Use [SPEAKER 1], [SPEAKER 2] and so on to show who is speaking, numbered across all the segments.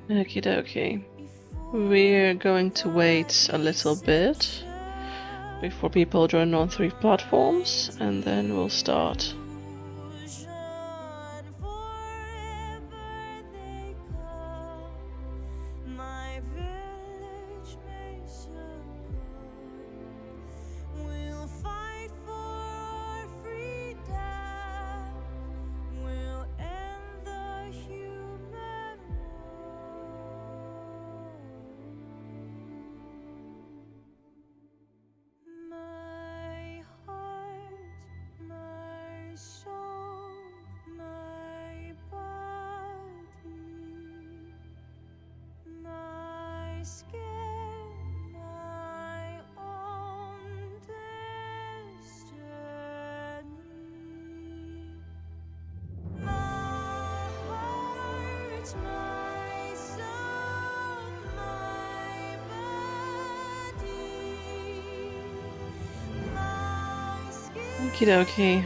[SPEAKER 1] Okie dokie. We're going to wait a little bit before people join on 3 platforms, and then we'll start. Okie dokie.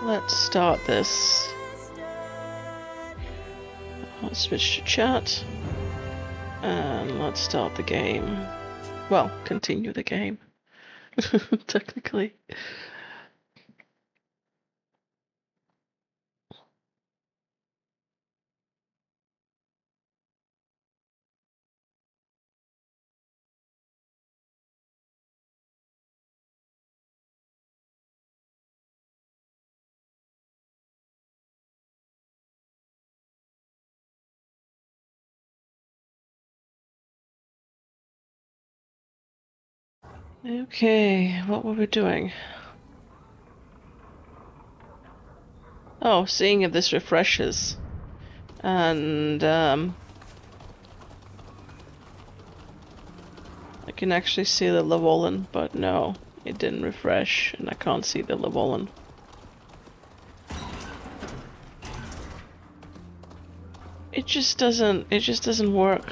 [SPEAKER 1] Let's start this. I'll switch to chat. And let's start the game. Well, continue the game. Technically. Okay, what were we doing? Oh, seeing if this refreshes. And, I can actually see the Levolin, but no, it didn't refresh, and I can't see the Levolin. It just doesn't work.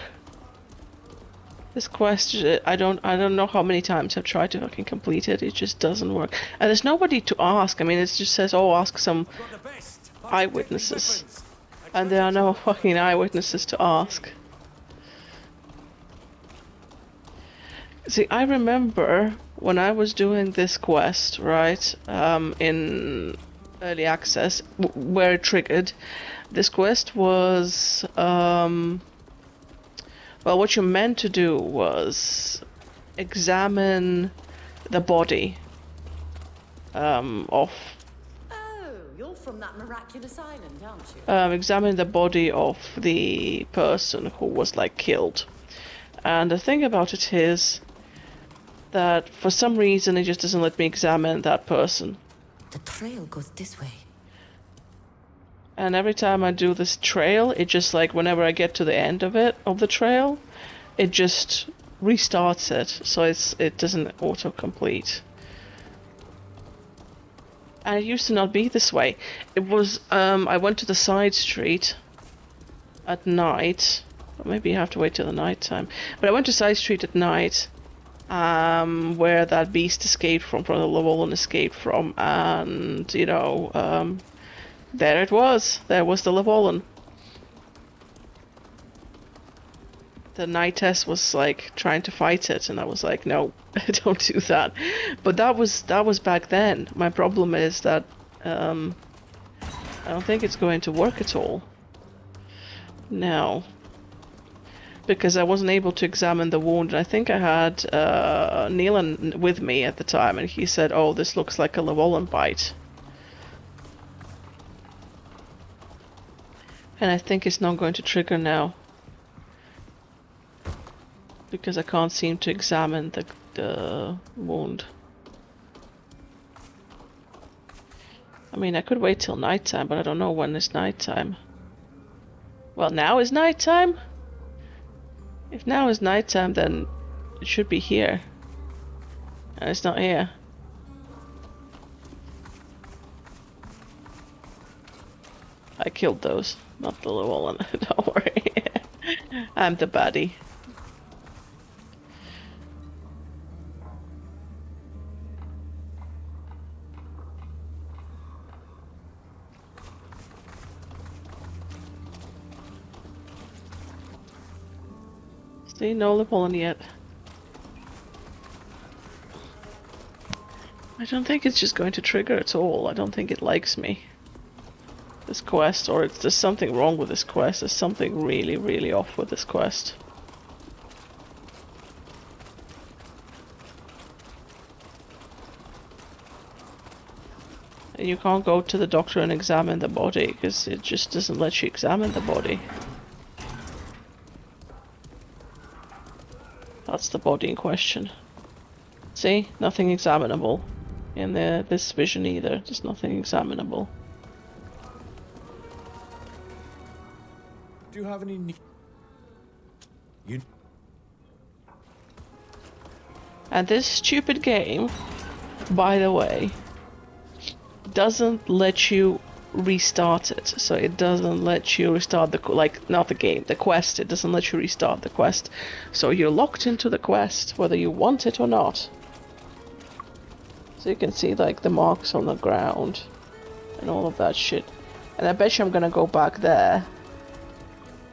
[SPEAKER 1] This quest, I don't know how many times I've tried to fucking complete it. It just doesn't work, and there's nobody to ask. I mean, it just says, "Oh, ask some eyewitnesses," and there are no fucking eyewitnesses to ask. See, I remember when I was doing this quest, right, in early access, where it triggered. This quest was, well, what you meant to do was examine the body of.
[SPEAKER 2] Oh, you're from that miraculous island, aren't you?
[SPEAKER 1] Examine the body of the person who was like killed. And the thing about it is that for some reason it just doesn't let me examine that person.
[SPEAKER 2] The trail goes this way.
[SPEAKER 1] And every time I do this trail, it just like whenever I get to the end of it, of the trail, it just restarts it, so it doesn't auto-complete. And it used to not be this way. It was, I went to the side street at night. Or maybe you have to wait till the night time. But I went to side street at night, where that beast escaped from the Llewellyn escaped from, and, you know, there it was. There was the Llewellyn. The Nightess was like trying to fight it, and I was like, no, don't do that. But that was back then. My problem is that I don't think it's going to work at all now, because I wasn't able to examine the wound. I think I had Neelan with me at the time, and he said, "Oh, this looks like a Llewellyn bite." And I think it's not going to trigger now, because I can't seem to examine the wound. I mean, I could wait till nighttime, but I don't know when is nighttime. Well, now is nighttime? If now is nighttime, then it should be here. And it's not here. I killed those, not the little one. Don't worry. I'm the baddie. See, no lip pollen yet. I don't think it's just going to trigger at all. I don't think it likes me. This quest, or there's something wrong with this quest. There's something really, really off with this quest. And you can't go to the doctor and examine the body, because it just doesn't let you examine the body. That's the body in question. See? Nothing examinable. In this vision either. There's nothing examinable.
[SPEAKER 3] Do you have any you
[SPEAKER 1] And this stupid game, by the way, doesn't let you restart it. So it doesn't let you restart the, like, not the game, the quest. It doesn't let you restart the quest. So you're locked into the quest, whether you want it or not. So you can see, like, the marks on the ground and all of that shit. And I bet you I'm gonna go back there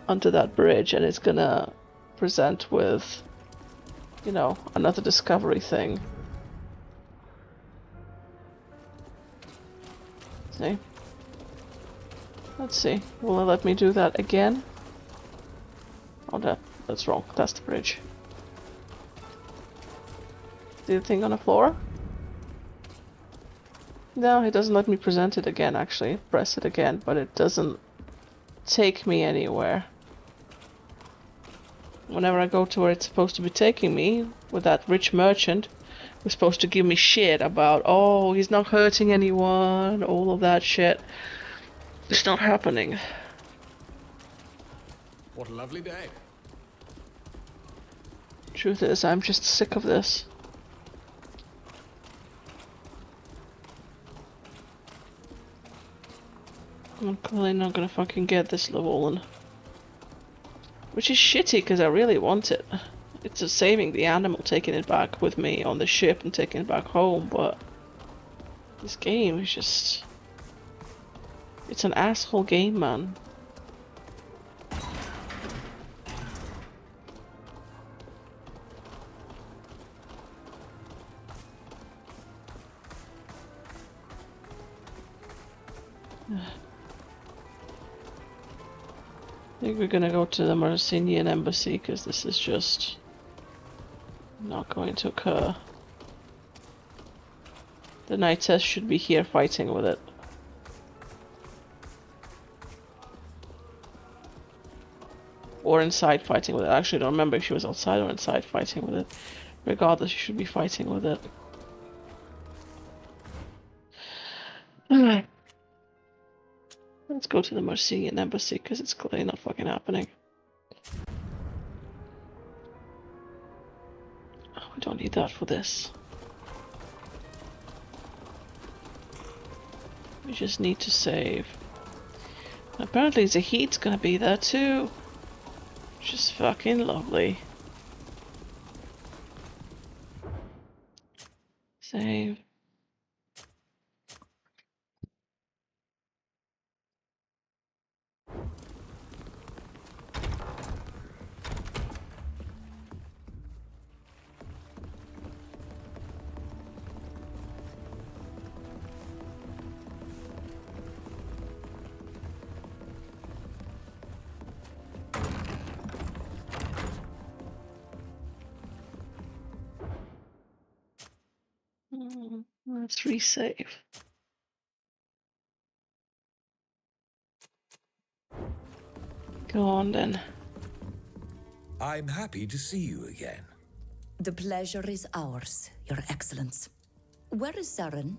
[SPEAKER 1] onto that bridge and it's gonna present with, you know, another discovery thing. See? Let's see. Will it let me do that again? Oh, that's wrong. That's the bridge. See the thing on the floor? No, it doesn't let me present it again, actually. Press it again, but it doesn't take me anywhere. Whenever I go to where it's supposed to be taking me, with that rich merchant, who's supposed to give me shit about, oh, he's not hurting anyone, all of that shit. It's not happening.
[SPEAKER 3] What a lovely day.
[SPEAKER 1] Truth is, I'm just sick of this. I'm clearly not gonna fucking get this level, which is shitty because I really want it. It's just saving the animal, taking it back with me on the ship and taking it back home, but this game is just... It's an asshole game, man. I think we're gonna go to the Marcinian embassy because this is just not going to occur. The Knightess should be here fighting with it. Or inside fighting with it. Actually, I don't remember if she was outside or inside fighting with it. Regardless, she should be fighting with it. Let's go to the Marcinian embassy because it's clearly not fucking happening. Oh, we don't need that for this. We just need to save. And apparently the heat's gonna be there too. Which is fucking lovely. Save. Let's resave. Go on then.
[SPEAKER 3] I'm happy to see you again.
[SPEAKER 2] The pleasure is ours, Your Excellence. Where is Saren?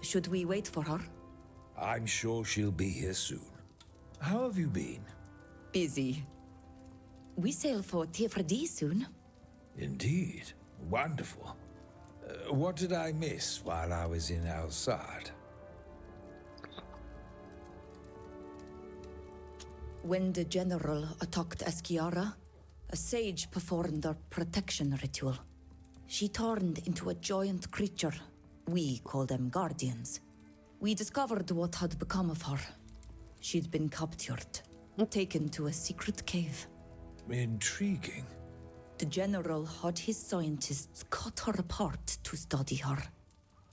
[SPEAKER 2] Should we wait for her?
[SPEAKER 3] I'm sure she'll be here soon. How have you been?
[SPEAKER 2] Busy. We sail for Tiefredi soon.
[SPEAKER 3] Indeed. Wonderful. What did I miss while I was in Al-Sad?
[SPEAKER 2] When the general attacked Eskiara, a sage performed a protection ritual. She turned into a giant creature. We call them guardians. We discovered what had become of her. She'd been captured, taken to a secret cave.
[SPEAKER 3] Intriguing.
[SPEAKER 2] The general had his scientists cut her apart to study her.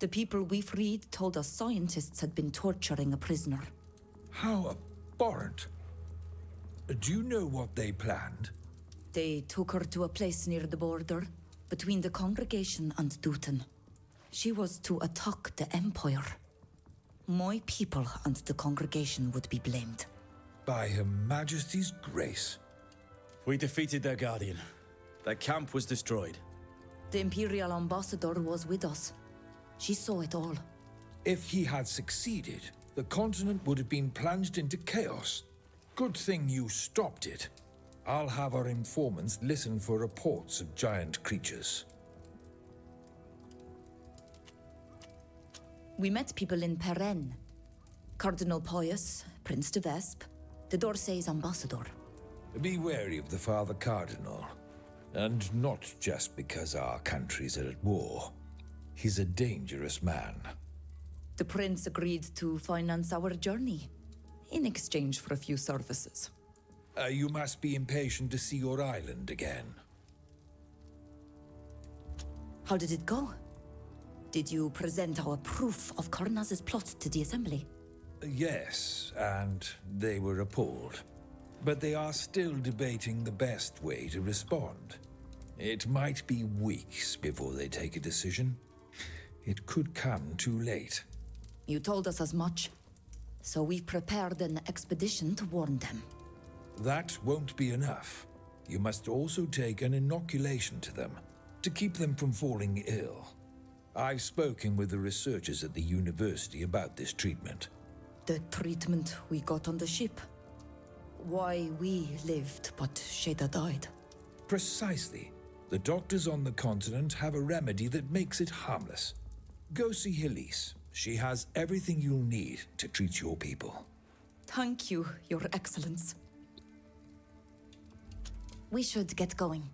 [SPEAKER 2] The people we freed told us scientists had been torturing a prisoner.
[SPEAKER 3] How abhorrent. Do you know what they planned?
[SPEAKER 2] They took her to a place near the border, between the congregation and Dutton. She was to attack the Empire. My people and the congregation would be blamed.
[SPEAKER 3] By Her Majesty's grace.
[SPEAKER 4] We defeated their guardian. Their camp was destroyed.
[SPEAKER 2] The Imperial Ambassador was with us. She saw it all.
[SPEAKER 3] If he had succeeded, the continent would have been plunged into chaos. Good thing you stopped it. I'll have our informants listen for reports of giant creatures.
[SPEAKER 2] We met people in Perenne. Cardinal Pius, Prince de Vespe, the D'Orsay's ambassador.
[SPEAKER 3] Be wary of the Father Cardinal. And not just because our countries are at war. He's a dangerous man.
[SPEAKER 2] The prince agreed to finance our journey, in exchange for a few services.
[SPEAKER 3] You must be impatient to see your island again.
[SPEAKER 2] How did it go? Did you present our proof of Karnaz's plot to the Assembly?
[SPEAKER 3] Yes, and they were appalled. But they are still debating the best way to respond. It might be weeks before they take a decision. It could come too late.
[SPEAKER 2] You told us as much. So we've prepared an expedition to warn them.
[SPEAKER 3] That won't be enough. You must also take an inoculation to them, to keep them from falling ill. I've spoken with the researchers at the university about this treatment.
[SPEAKER 2] The treatment we got on the ship. Why we lived, but Sheda died.
[SPEAKER 3] Precisely. The doctors on the continent have a remedy that makes it harmless. Go see Helise. She has everything you'll need to treat your people.
[SPEAKER 2] Thank you, Your Excellence. We should get going.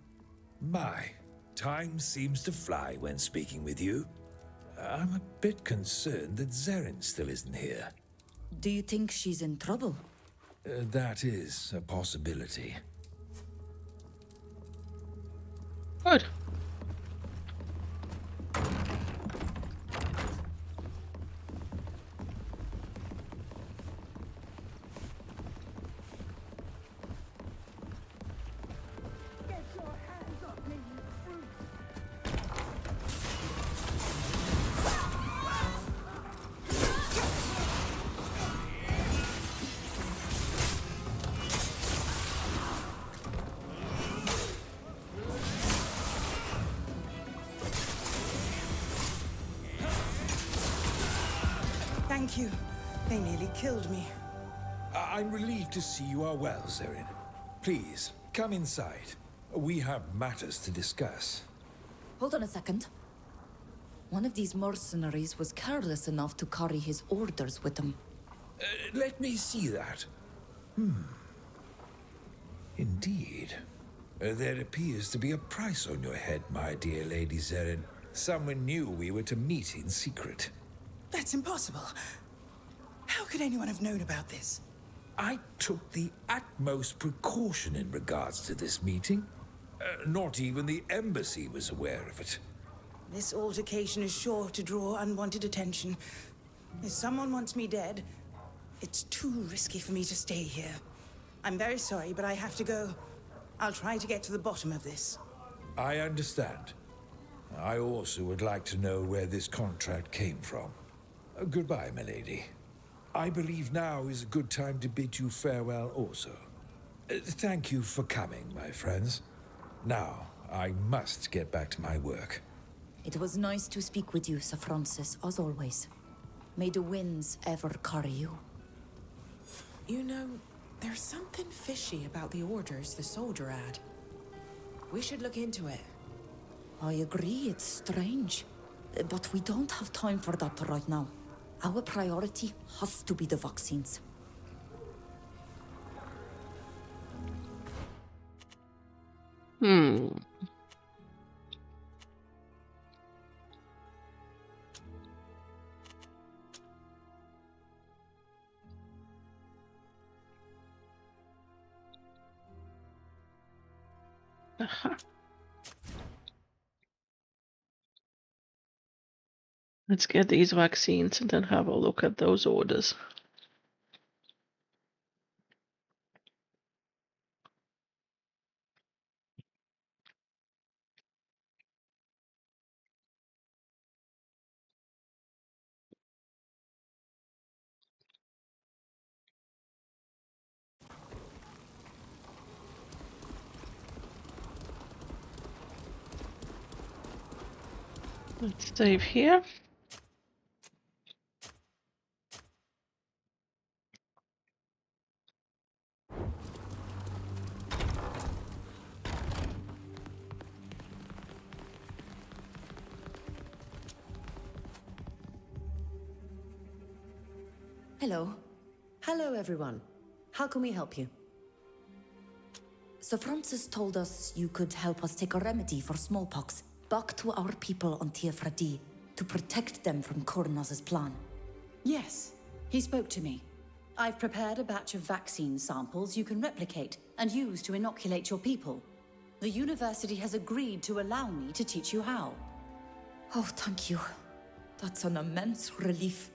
[SPEAKER 3] My, time seems to fly when speaking with you. I'm a bit concerned that Zeren still isn't here.
[SPEAKER 2] Do you think she's in trouble?
[SPEAKER 3] That is a possibility.
[SPEAKER 1] Good.
[SPEAKER 5] Thank you. They nearly killed me.
[SPEAKER 3] I'm relieved to see you are well, Zeren. Please, come inside. We have matters to discuss.
[SPEAKER 2] Hold on a second. One of these mercenaries was careless enough to carry his orders with him.
[SPEAKER 3] Let me see that. Indeed. There appears to be a price on your head, my dear Lady Zeren. Someone knew we were to meet in secret.
[SPEAKER 5] That's impossible. How could anyone have known about this?
[SPEAKER 3] I took the utmost precaution in regards to this meeting. Not even the embassy was aware of it.
[SPEAKER 5] This altercation is sure to draw unwanted attention. If someone wants me dead, it's too risky for me to stay here. I'm very sorry, but I have to go. I'll try to get to the bottom of this.
[SPEAKER 3] I understand. I also would like to know where this contract came from. Goodbye, my lady. I believe now is a good time to bid you farewell also. Thank you for coming, my friends. Now, I must get back to my work.
[SPEAKER 2] It was nice to speak with you, Sir Francis, as always. May the winds ever carry you.
[SPEAKER 6] You know, there's something fishy about the orders the soldier had. We should look into it.
[SPEAKER 2] I agree, it's strange. But we don't have time for that right now. Our priority has to be the vaccines.
[SPEAKER 1] Aha. Let's get these vaccines and then have a look at those orders. Let's save here.
[SPEAKER 2] Hello.
[SPEAKER 7] Hello, everyone. How can we help you?
[SPEAKER 2] Sir Francis told us you could help us take a remedy for smallpox back to our people on Tiafradi to protect them from Kornaz's plan.
[SPEAKER 7] Yes, he spoke to me. I've prepared a batch of vaccine samples you can replicate and use to inoculate your people. The university has agreed to allow me to teach you how.
[SPEAKER 2] Oh, thank you. That's an immense relief.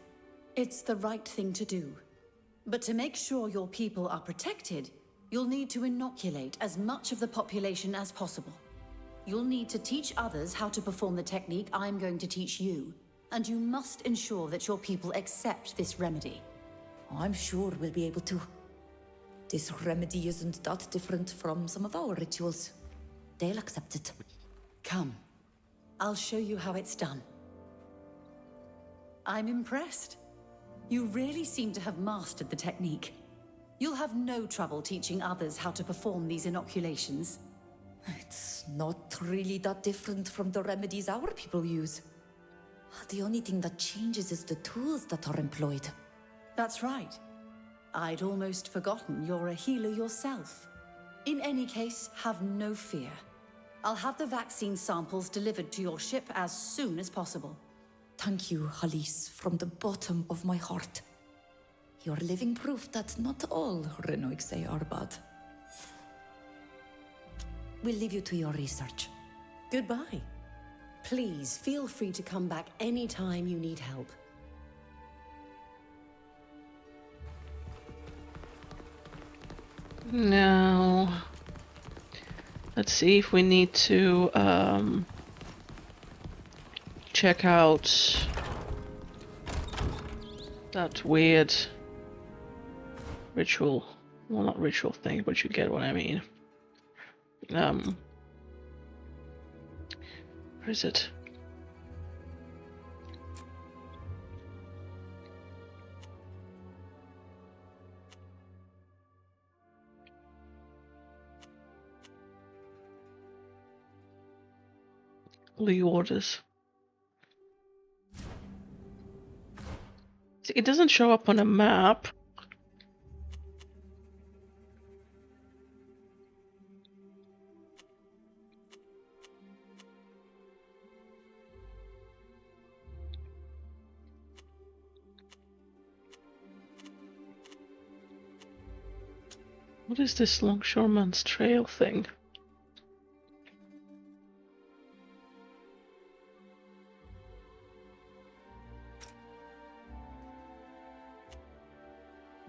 [SPEAKER 7] It's the right thing to do. But to make sure your people are protected, you'll need to inoculate as much of the population as possible. You'll need to teach others how to perform the technique I'm going to teach you, and you must ensure that your people accept this remedy.
[SPEAKER 2] I'm sure we'll be able to. This remedy isn't that different from some of our rituals. They'll accept it.
[SPEAKER 7] Come, I'll show you how it's done. I'm impressed. You really seem to have mastered the technique. You'll have no trouble teaching others how to perform these inoculations.
[SPEAKER 2] It's not really that different from the remedies our people use. The only thing that changes is the tools that are employed.
[SPEAKER 7] That's right. I'd almost forgotten you're a healer yourself. In any case, have no fear. I'll have the vaccine samples delivered to your ship as soon as possible.
[SPEAKER 2] Thank you, Halis, from the bottom of my heart. You're living proof that not all Renoixe are bad. We'll leave you to your research.
[SPEAKER 7] Goodbye. Please feel free to come back anytime you need help.
[SPEAKER 1] Now, let's see if we need to check out that weird ritual. Well, not ritual thing, but you get what I mean. Where is it? The orders. See, it doesn't show up on a map. What is this Longshoreman's Trail thing?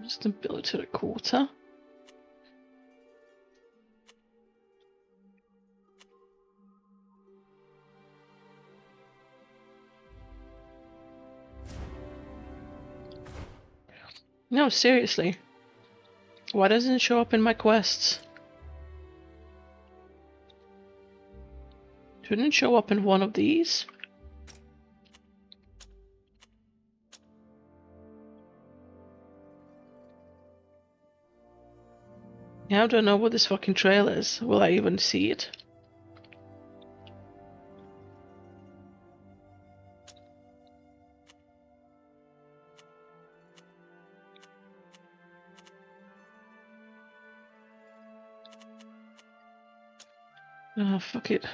[SPEAKER 1] Just a military quarter. No, seriously. Why doesn't it show up in my quests? Shouldn't it show up in one of these? Now I don't know what this fucking trail is. Will I even see it? Ah, fuck it.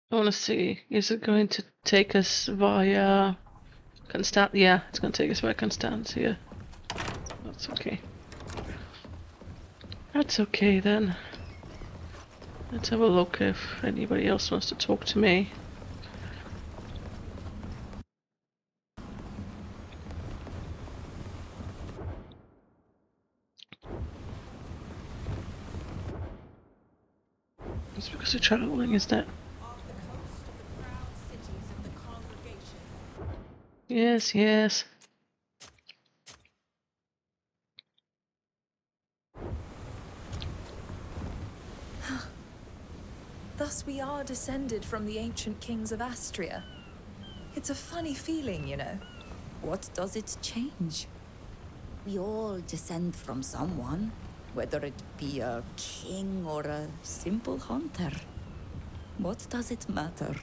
[SPEAKER 1] I want to see. Is it going to take us via Constant? Yeah, it's going to take us via Constantia. That's okay. That's okay then. Let's have a look if anybody else wants to talk to me. It's because we're traveling, isn't it? Yes, yes.
[SPEAKER 8] Thus we are descended from the ancient kings of Astria. It's a funny feeling, you know.
[SPEAKER 2] What does it change? We all descend from someone, whether it be a king or a simple hunter. What does it matter?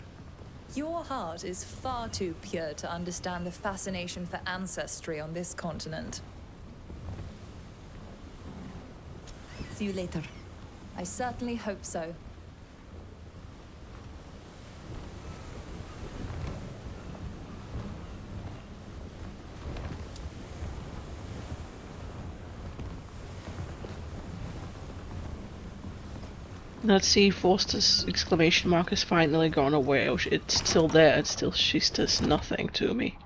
[SPEAKER 8] Your heart is far too pure to understand the fascination for ancestry on this continent.
[SPEAKER 2] See you later.
[SPEAKER 8] I certainly hope so.
[SPEAKER 1] Let's see, Forster's exclamation mark has finally gone away. Or it's still there. It's still, she says nothing to me.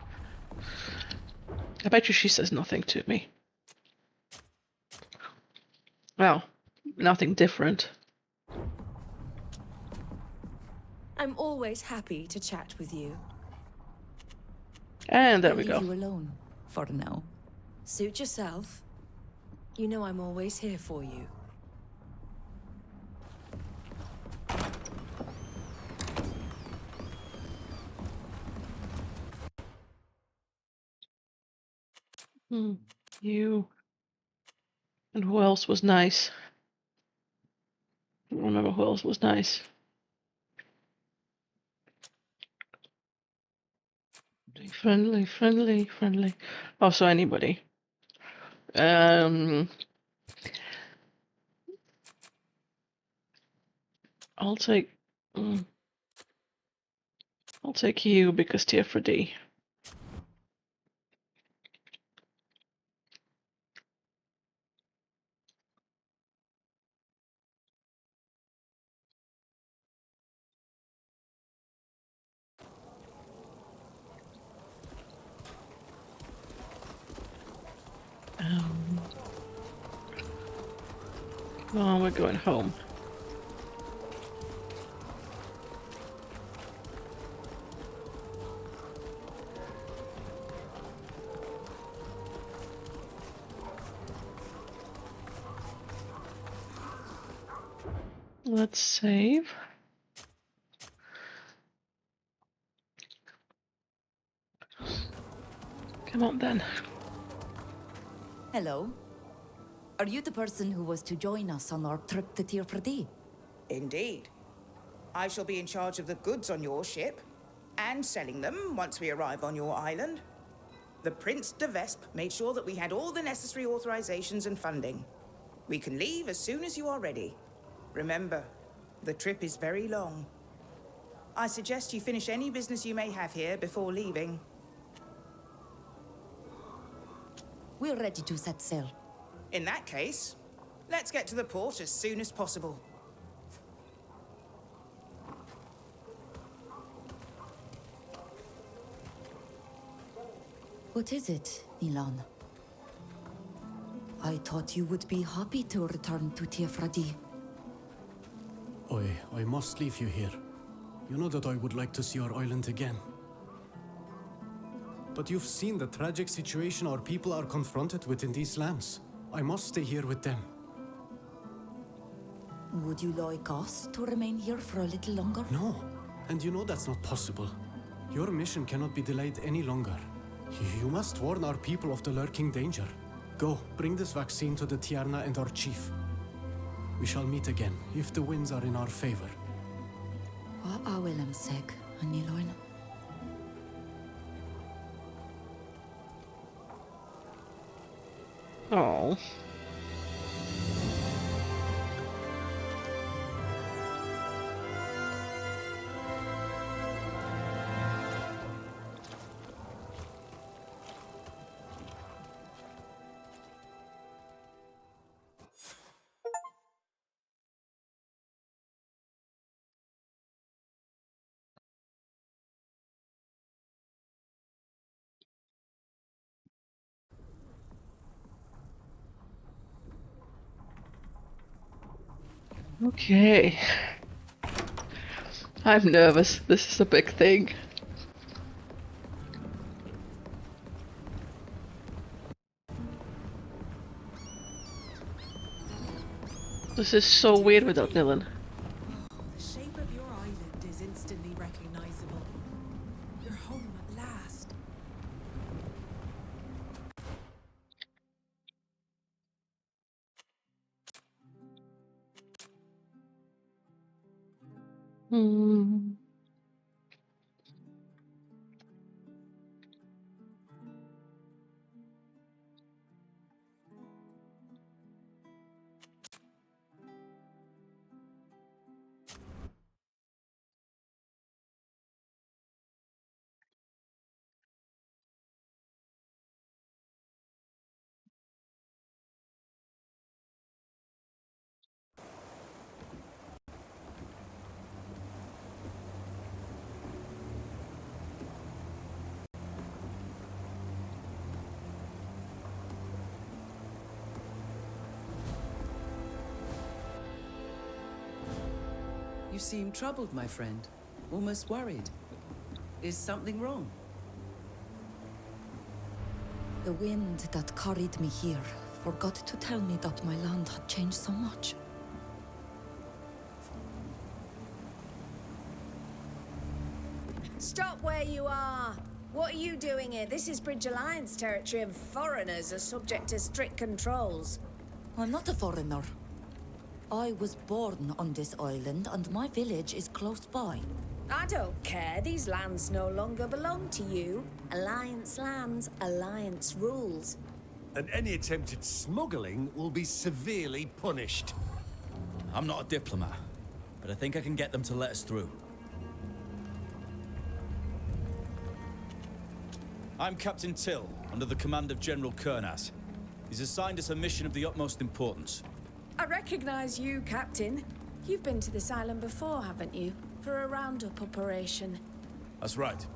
[SPEAKER 1] I bet you she says nothing to me. Well, nothing different.
[SPEAKER 8] I'm always happy to chat with you.
[SPEAKER 1] And there
[SPEAKER 2] I'll
[SPEAKER 1] we
[SPEAKER 2] leave
[SPEAKER 1] go.
[SPEAKER 2] you alone for now.
[SPEAKER 8] Suit yourself. You know I'm always here for you.
[SPEAKER 1] You. And who else was nice? I don't remember who else was nice. Friendly, friendly, friendly. Oh, so anybody. I'll take. I'll take you because tier for D. Oh, we're going home. Let's save. Come on then.
[SPEAKER 2] Hello. Are you the person who was to join us on our trip to Tier 4D?
[SPEAKER 5] Indeed. I shall be in charge of the goods on your ship, and selling them once we arrive on your island. The Prince de Vespe made sure that we had all the necessary authorizations and funding. We can leave as soon as you are ready. Remember, the trip is very long. I suggest you finish any business you may have here before leaving.
[SPEAKER 2] We're ready to set sail.
[SPEAKER 5] In that case, let's get to the port as soon as possible.
[SPEAKER 2] What is it, Milan? I thought you would be happy to return to Tier 4D.
[SPEAKER 9] I must leave you here. You know that I would like to see our island again. But you've seen the tragic situation our people are confronted with in these lands. I must stay here with them.
[SPEAKER 2] Would you like us to remain here for a little longer?
[SPEAKER 9] No, and you know that's not possible. Your mission cannot be delayed any longer. You must warn our people of the lurking danger. Go, bring this vaccine to the Tiarna and our chief. We shall meet again, if the winds are in our favor.
[SPEAKER 2] What are Willem seg, Aniloin?
[SPEAKER 1] Oh. Okay. I'm nervous. This is a big thing. This is so weird without Dylan.
[SPEAKER 6] The shape of your island is instantly recognizable. You're home at last.
[SPEAKER 1] Hmm.
[SPEAKER 10] You seem troubled, my friend. Almost worried. Is something wrong?
[SPEAKER 2] The wind that carried me here forgot to tell me that my land had changed so much.
[SPEAKER 11] Stop where you are! What are you doing here? This is Bridge Alliance territory and foreigners are subject to strict controls.
[SPEAKER 2] I'm not a foreigner. I was born on this island and my village is close by.
[SPEAKER 11] I don't care. These lands no longer belong to you. Alliance lands, Alliance rules.
[SPEAKER 12] And any attempted smuggling will be severely punished.
[SPEAKER 4] I'm not a diplomat, but I think I can get them to let us through. I'm Captain Till, under the command of General Kernaz. He's assigned us a mission of the utmost importance.
[SPEAKER 11] I recognize you, Captain. You've been to this island before, haven't you? For a roundup operation.
[SPEAKER 4] That's right.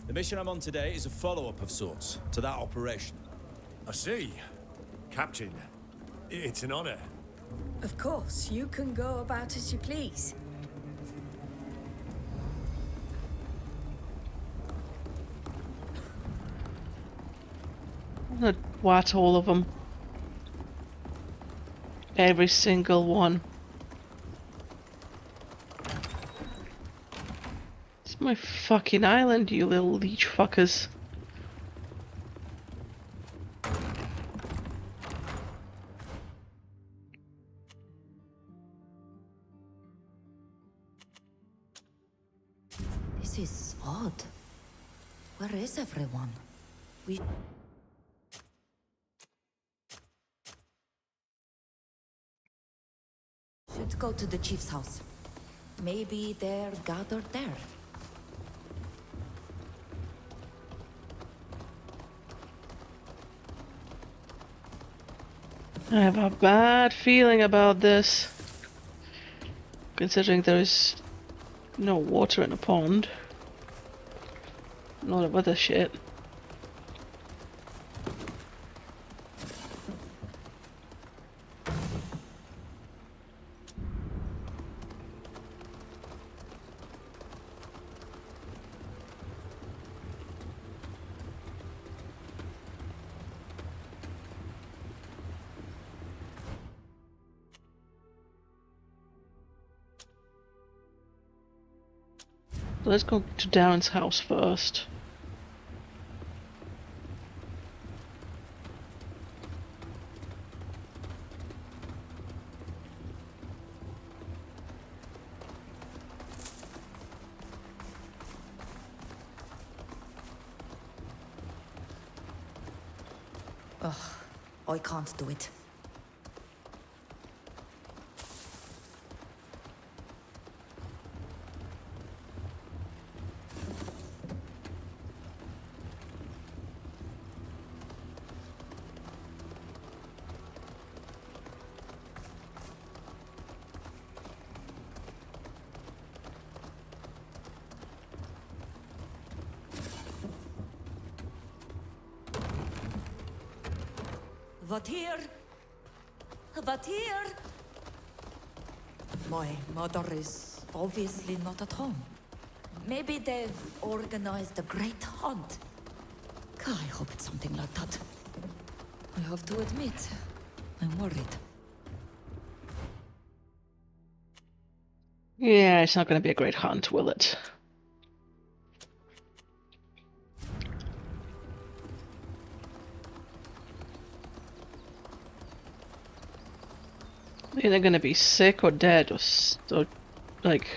[SPEAKER 4] The mission I'm on today is a follow-up of sorts to that operation.
[SPEAKER 12] I see. Captain, it's an honor.
[SPEAKER 11] Of course, you can go about as you please.
[SPEAKER 1] I'm gonna watch all of them. Every single one. It's my fucking island, you little leech fuckers.
[SPEAKER 2] This is odd. Where is everyone? We... should go to the chief's house. Maybe they're gathered there.
[SPEAKER 1] I have a bad feeling about this. Considering there is no water in the pond. A lot of other shit. Let's go to Darren's house first.
[SPEAKER 2] Ugh, I can't do it. Wat hier? Wat hier? My mother is obviously not at home. Maybe they've organized a great hunt. I hope it's something like that. I have to admit, I'm worried.
[SPEAKER 1] Yeah, it's not going to be a great hunt, will it? They're going to be sick or dead or like,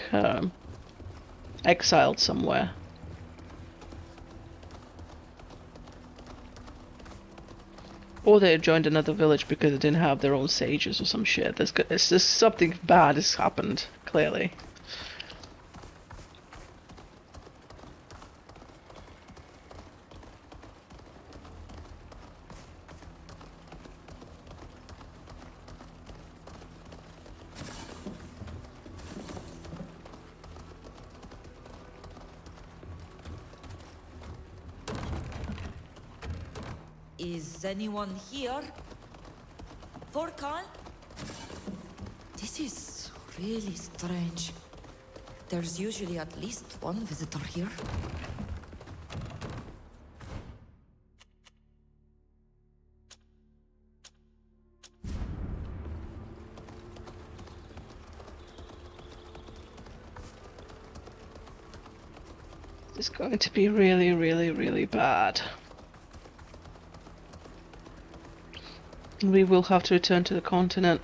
[SPEAKER 1] exiled somewhere. Or they joined another village because they didn't have their own sages or some shit. It's just something bad has happened, clearly.
[SPEAKER 2] Is anyone here? Vorkal? This is really strange. There's usually at least one visitor here.
[SPEAKER 1] It's going to be really, really, really bad. We will have to return to the continent.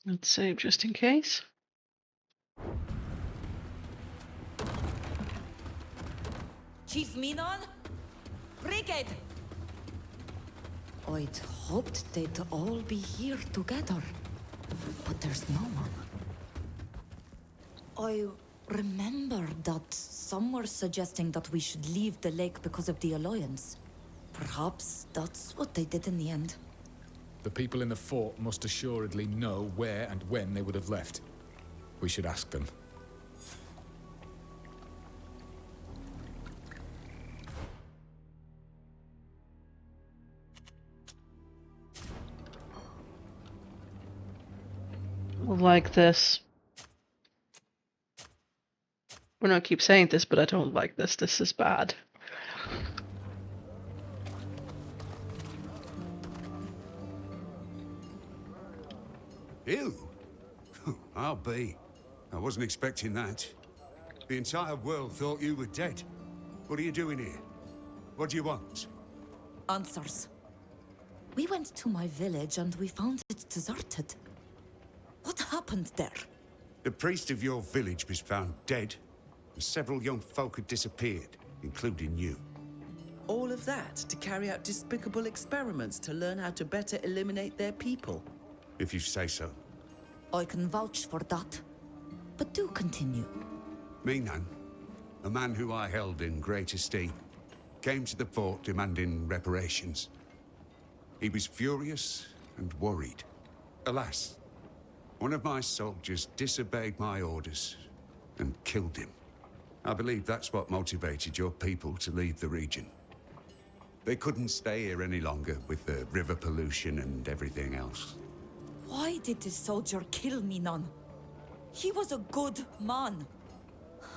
[SPEAKER 1] Let's save just in case.
[SPEAKER 2] Chief Minon? Brigade! I'd hoped they'd all be here together, but there's no one. I remember that some were suggesting that we should leave the lake because of the Alliance. Perhaps that's what they did in the end.
[SPEAKER 13] The people in the fort must assuredly know where and when they would have left. We should ask them.
[SPEAKER 1] Like this. I don't keep saying this, but I don't like this. This is bad.
[SPEAKER 14] You? I'll be. I wasn't expecting that. The entire world thought you were dead. What are you doing here? What do you want?
[SPEAKER 2] Answers. We went to my village and we found it deserted. What happened there?
[SPEAKER 14] The priest of your village was found dead, and several young folk had disappeared, including you.
[SPEAKER 10] All of that to carry out despicable experiments to learn how to better eliminate their people.
[SPEAKER 14] If you say so.
[SPEAKER 2] I can vouch for that. But do continue.
[SPEAKER 14] Minan, a man who I held in great esteem, came to the fort demanding reparations. He was furious and worried. Alas, one of my soldiers disobeyed my orders and killed him. I believe that's what motivated your people to leave the region. They couldn't stay here any longer with the river pollution and everything else.
[SPEAKER 2] Why did this soldier kill Minon? He was a good man.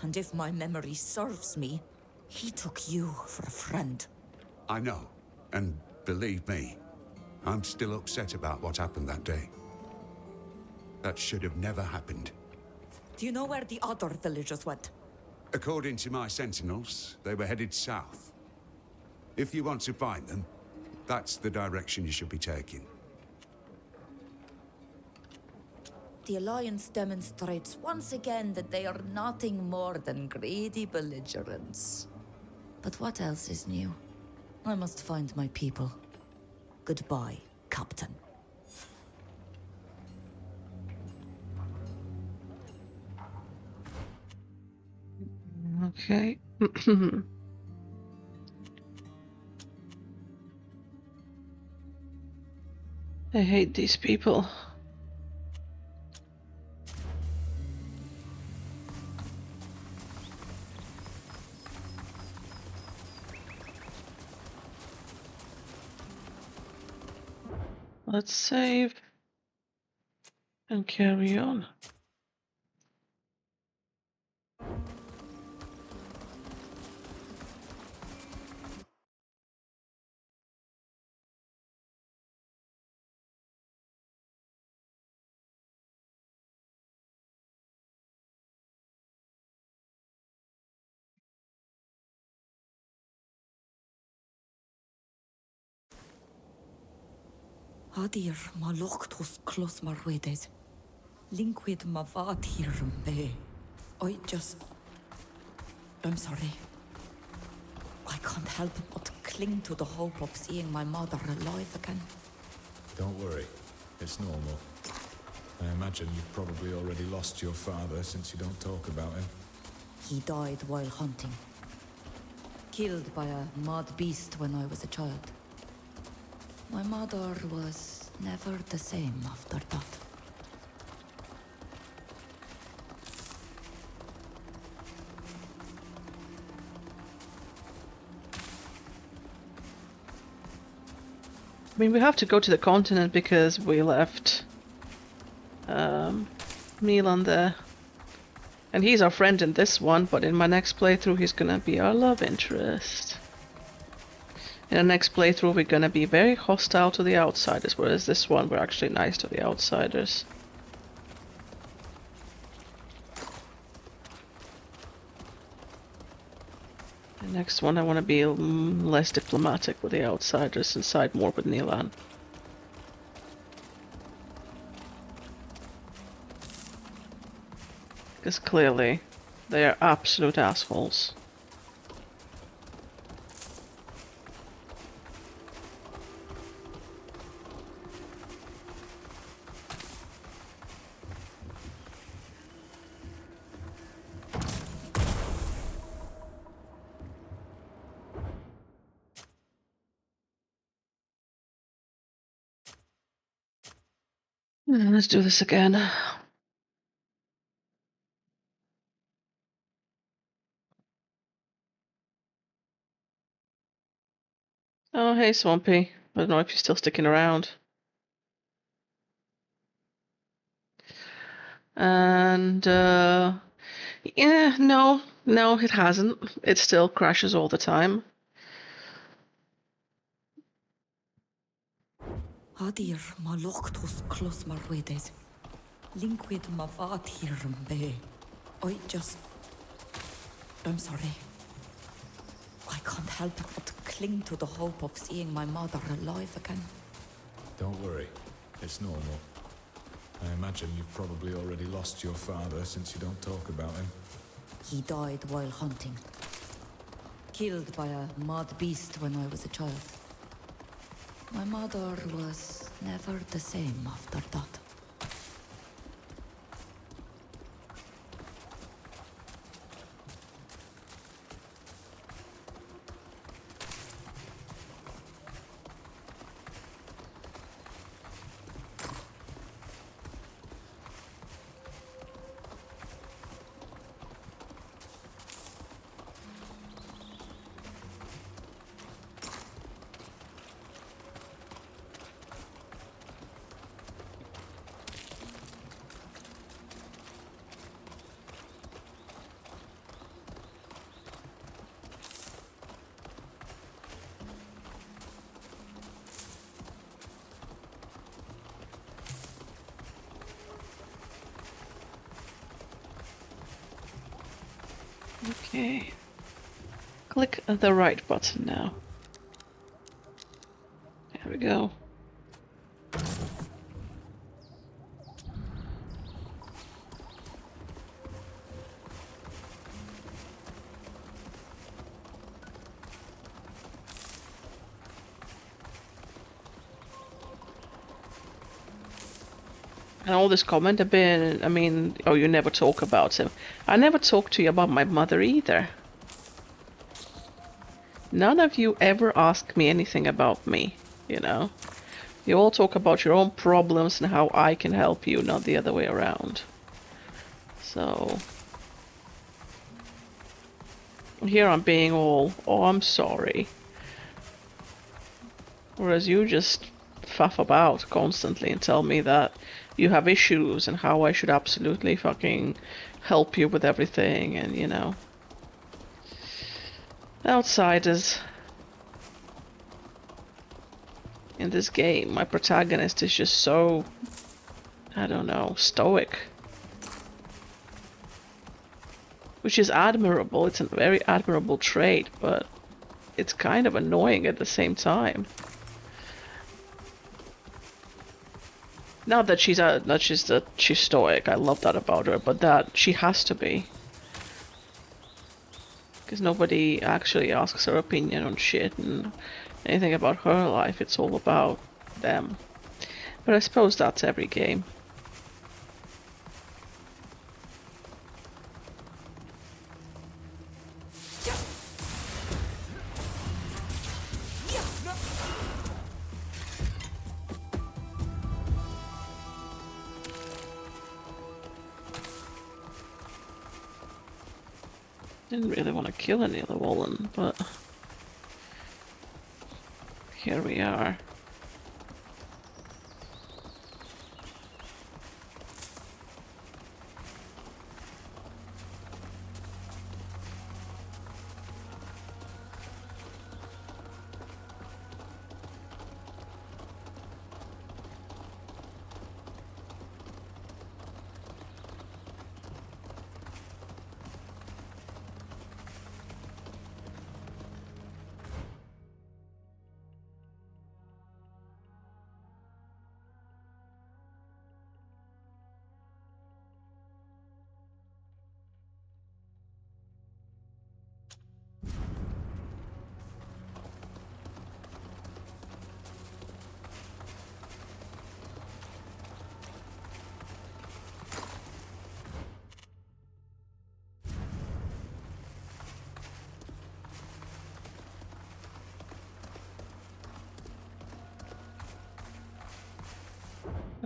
[SPEAKER 2] And if my memory serves me, he took you for a friend.
[SPEAKER 14] I know, and believe me, I'm still upset about what happened that day. That should have never happened.
[SPEAKER 2] Do you know where the other villagers went?
[SPEAKER 14] According to my sentinels, they were headed south. If you want to find them, that's the direction you should be taking.
[SPEAKER 2] The Alliance demonstrates once again that they are nothing more than greedy belligerents. But what else is new? I must find my people. Goodbye, Captain.
[SPEAKER 1] Okay. I hate these people. Let's save and carry on.
[SPEAKER 2] Hadir malochtus close marwedes. Linquid mavad hirum be. I'm sorry. I can't help but cling to the hope of seeing my mother alive again.
[SPEAKER 13] Don't worry. It's normal. I imagine you've probably already lost your father since you don't talk about him.
[SPEAKER 2] He died while hunting. Killed by a mad beast when I was a child. My mother was never the same after that.
[SPEAKER 1] I mean, we have to go to the continent because we left Milan there. And he's our friend in this one, but in my next playthrough he's gonna be our love interest. In the next playthrough we're gonna be very hostile to the outsiders, whereas this one we're actually nice to the outsiders. The next one I want to be less diplomatic with the outsiders and side more with Nilan. Because clearly they are absolute assholes. Let's do this again. Oh, hey, Swampy. I don't know if you're still sticking around. And, yeah, no, it hasn't. It still crashes all the time.
[SPEAKER 2] Hadir malochtus close marwedes. Linquid mavad hirum be. I'm sorry. I can't help but cling to the hope of seeing my mother alive again.
[SPEAKER 13] Don't worry. It's normal. I imagine you've probably already lost your father since you don't talk about him.
[SPEAKER 2] He died while hunting. Killed by a mad beast when I was a child. My mother was never the same after that.
[SPEAKER 1] Okay. Click the right button now. There we go. And all this comment have been, I mean, oh, you never talk about him. I never talked to you about my mother either. None of you ever ask me anything about me, you know? You all talk about your own problems and how I can help you, not the other way around. So... here I'm being all, oh, I'm sorry. Whereas you just faff about constantly and tell me that you have issues and how I should absolutely fucking help you with everything, and you know. Outsiders. In this game, my protagonist is just so, I don't know, stoic. Which is admirable, it's a very admirable trait, but it's kind of annoying at the same time. Not that she's stoic, I love that about her, but that she has to be. Because nobody actually asks her opinion on shit and anything about her life, it's all about them. But I suppose that's every game. Didn't really want to kill any of the Wallen, but here we are.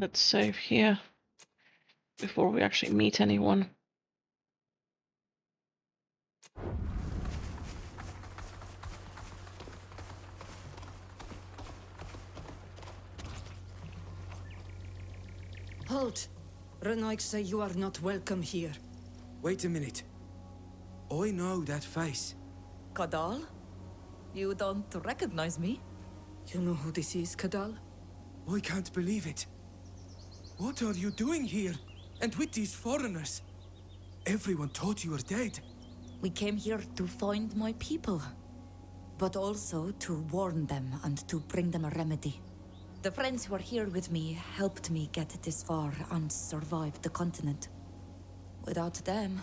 [SPEAKER 1] Let's save here before we actually meet anyone.
[SPEAKER 15] Halt! Renoik say you are not welcome here.
[SPEAKER 16] Wait a minute. I know that face.
[SPEAKER 15] Kadal? You don't recognize me? You know who this is, Kadal?
[SPEAKER 16] I can't believe it. What are you doing here? And with these foreigners? Everyone thought you were dead.
[SPEAKER 2] We came here to find my people, but also to warn them and to bring them a remedy. The friends who are here with me helped me get this far and survive the continent. Without them,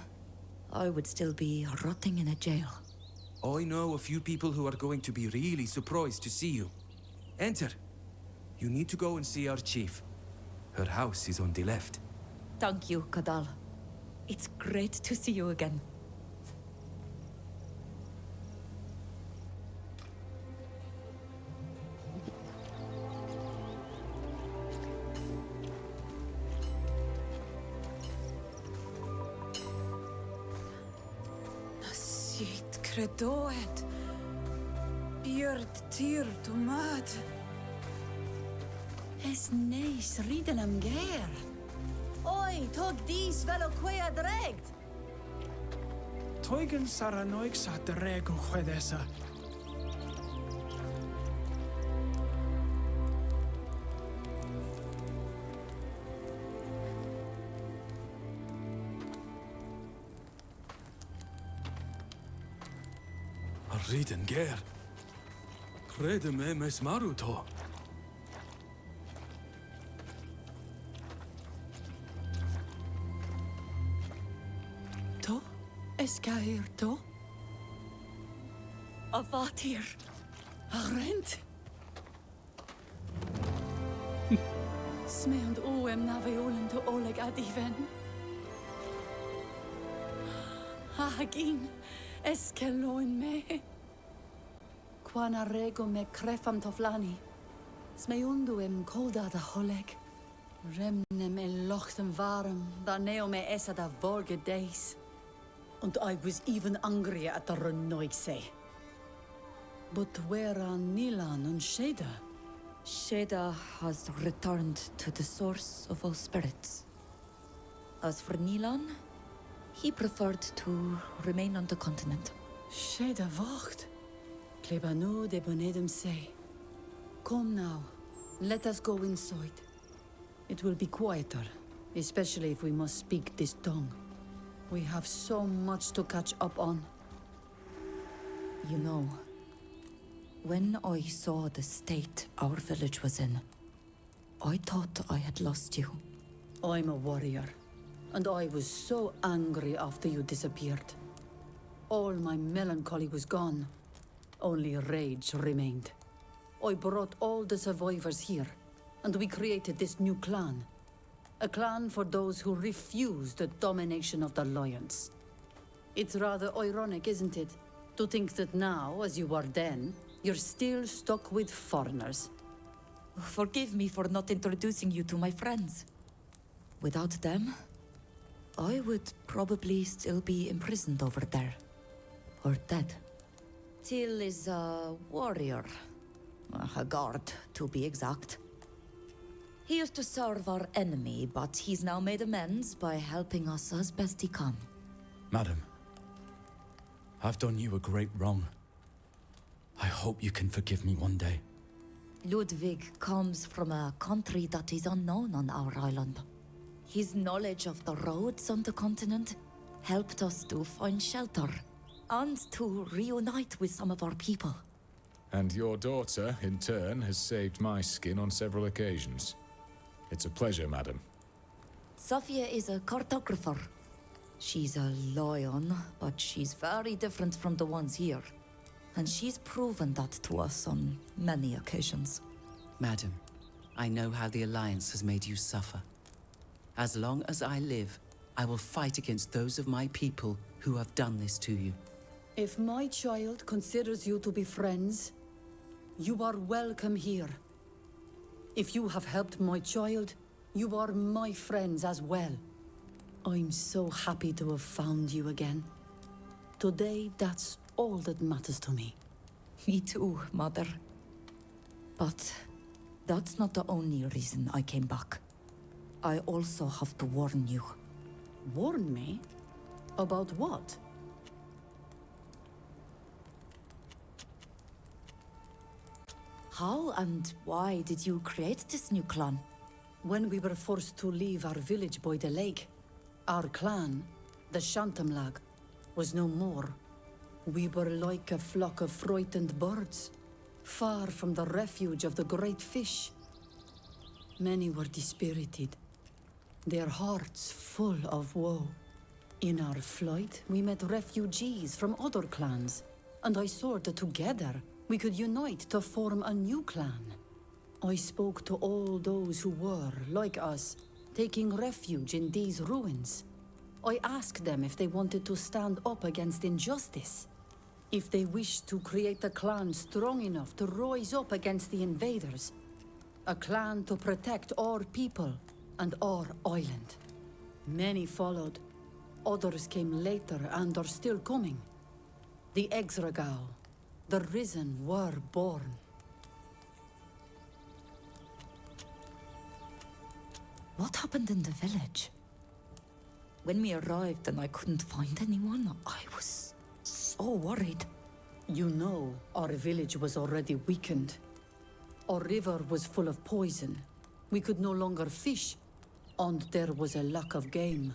[SPEAKER 2] I would still be rotting in a jail.
[SPEAKER 16] I know a few people who are going to be really surprised to see you. Enter. You need to go and see our chief. Her house is on the left.
[SPEAKER 2] Thank you, Kadal. It's great to see you again.
[SPEAKER 15] Nasit credoet. Björd tyr tomat.
[SPEAKER 7] Es neis riden am ger. Oi, tog dis velo quea dregt.
[SPEAKER 17] Toigen saranoik sa dreg o chwedesa.
[SPEAKER 16] Riden ger. Crede me mes maruto.
[SPEAKER 7] To? Eskair to?
[SPEAKER 2] Avatir.
[SPEAKER 7] Arent. Smeond oem naveolen to oleg adiven. Hagin. Eskeloin me. Quana rego me crefam toflani. Smeundu em kolda da holeg. Remne me lochten warm, da neo me essa da vorge days.
[SPEAKER 15] And I was even angrier at the Renoik say.
[SPEAKER 7] But where are Nilan and Shada?
[SPEAKER 2] Sheda has returned to the source of all spirits. As for Nilan, he preferred to remain on the continent.
[SPEAKER 7] Sheda wacht. Klebanu de Bonedum say. Come now, let us go inside. It will be quieter, especially if we must speak this tongue. We have so much to catch up on.
[SPEAKER 2] You know, when I saw the state our village was in, I thought I had lost you.
[SPEAKER 7] I'm a warrior, and I was so angry after you disappeared. All my melancholy was gone. Only rage remained. I brought all the survivors here, and we created this new clan. A clan for those who refuse the domination of the Lions. It's rather ironic, isn't it? To think that now, as you were then, you're still stuck with foreigners.
[SPEAKER 2] Forgive me for not introducing you to my friends. Without them, I would probably still be imprisoned over there. Or dead. Till is a warrior. A guard, to be exact. He used to serve our enemy, but he's now made amends by helping us as best he can.
[SPEAKER 4] Madam, I've done you a great wrong. I hope you can forgive me one day.
[SPEAKER 2] Ludwig comes from a country that is unknown on our island. His knowledge of the roads on the continent helped us to find shelter and to reunite with some of our people.
[SPEAKER 13] And your daughter, in turn, has saved my skin on several occasions. It's a pleasure, madam.
[SPEAKER 2] Sophia is a cartographer. She's a lion, but she's very different from the ones here. And she's proven that to us on many occasions.
[SPEAKER 10] Madam, I know how the Alliance has made you suffer. As long as I live, I will fight against those of my people who have done this to you.
[SPEAKER 7] If my child considers you to be friends, you are welcome here. If you have helped my child, you are my friends as well. I'm so happy to have found you again. Today, that's all that matters to me.
[SPEAKER 2] Me too, Mother. But that's not the only reason I came back. I also have to warn you.
[SPEAKER 7] Warn me? About what?
[SPEAKER 2] How and why did you create this new clan?
[SPEAKER 7] When we were forced to leave our village by the lake, our clan, the Shantamlag, was no more. We were like a flock of frightened birds, far from the refuge of the great fish. Many were dispirited, their hearts full of woe. In our flight, we met refugees from other clans, and I saw that together we could unite to form a new clan. I spoke to all those who were, like us, taking refuge in these ruins. I asked them if they wanted to stand up against injustice, if they wished to create a clan strong enough to rise up against the invaders, a clan to protect our people and our island. Many followed. Others came later and are still coming. The Exragal, the Risen, were born.
[SPEAKER 2] What happened in the village? When we arrived and I couldn't find anyone, I was so worried.
[SPEAKER 7] You know, our village was already weakened. Our river was full of poison. We could no longer fish, and there was a lack of game.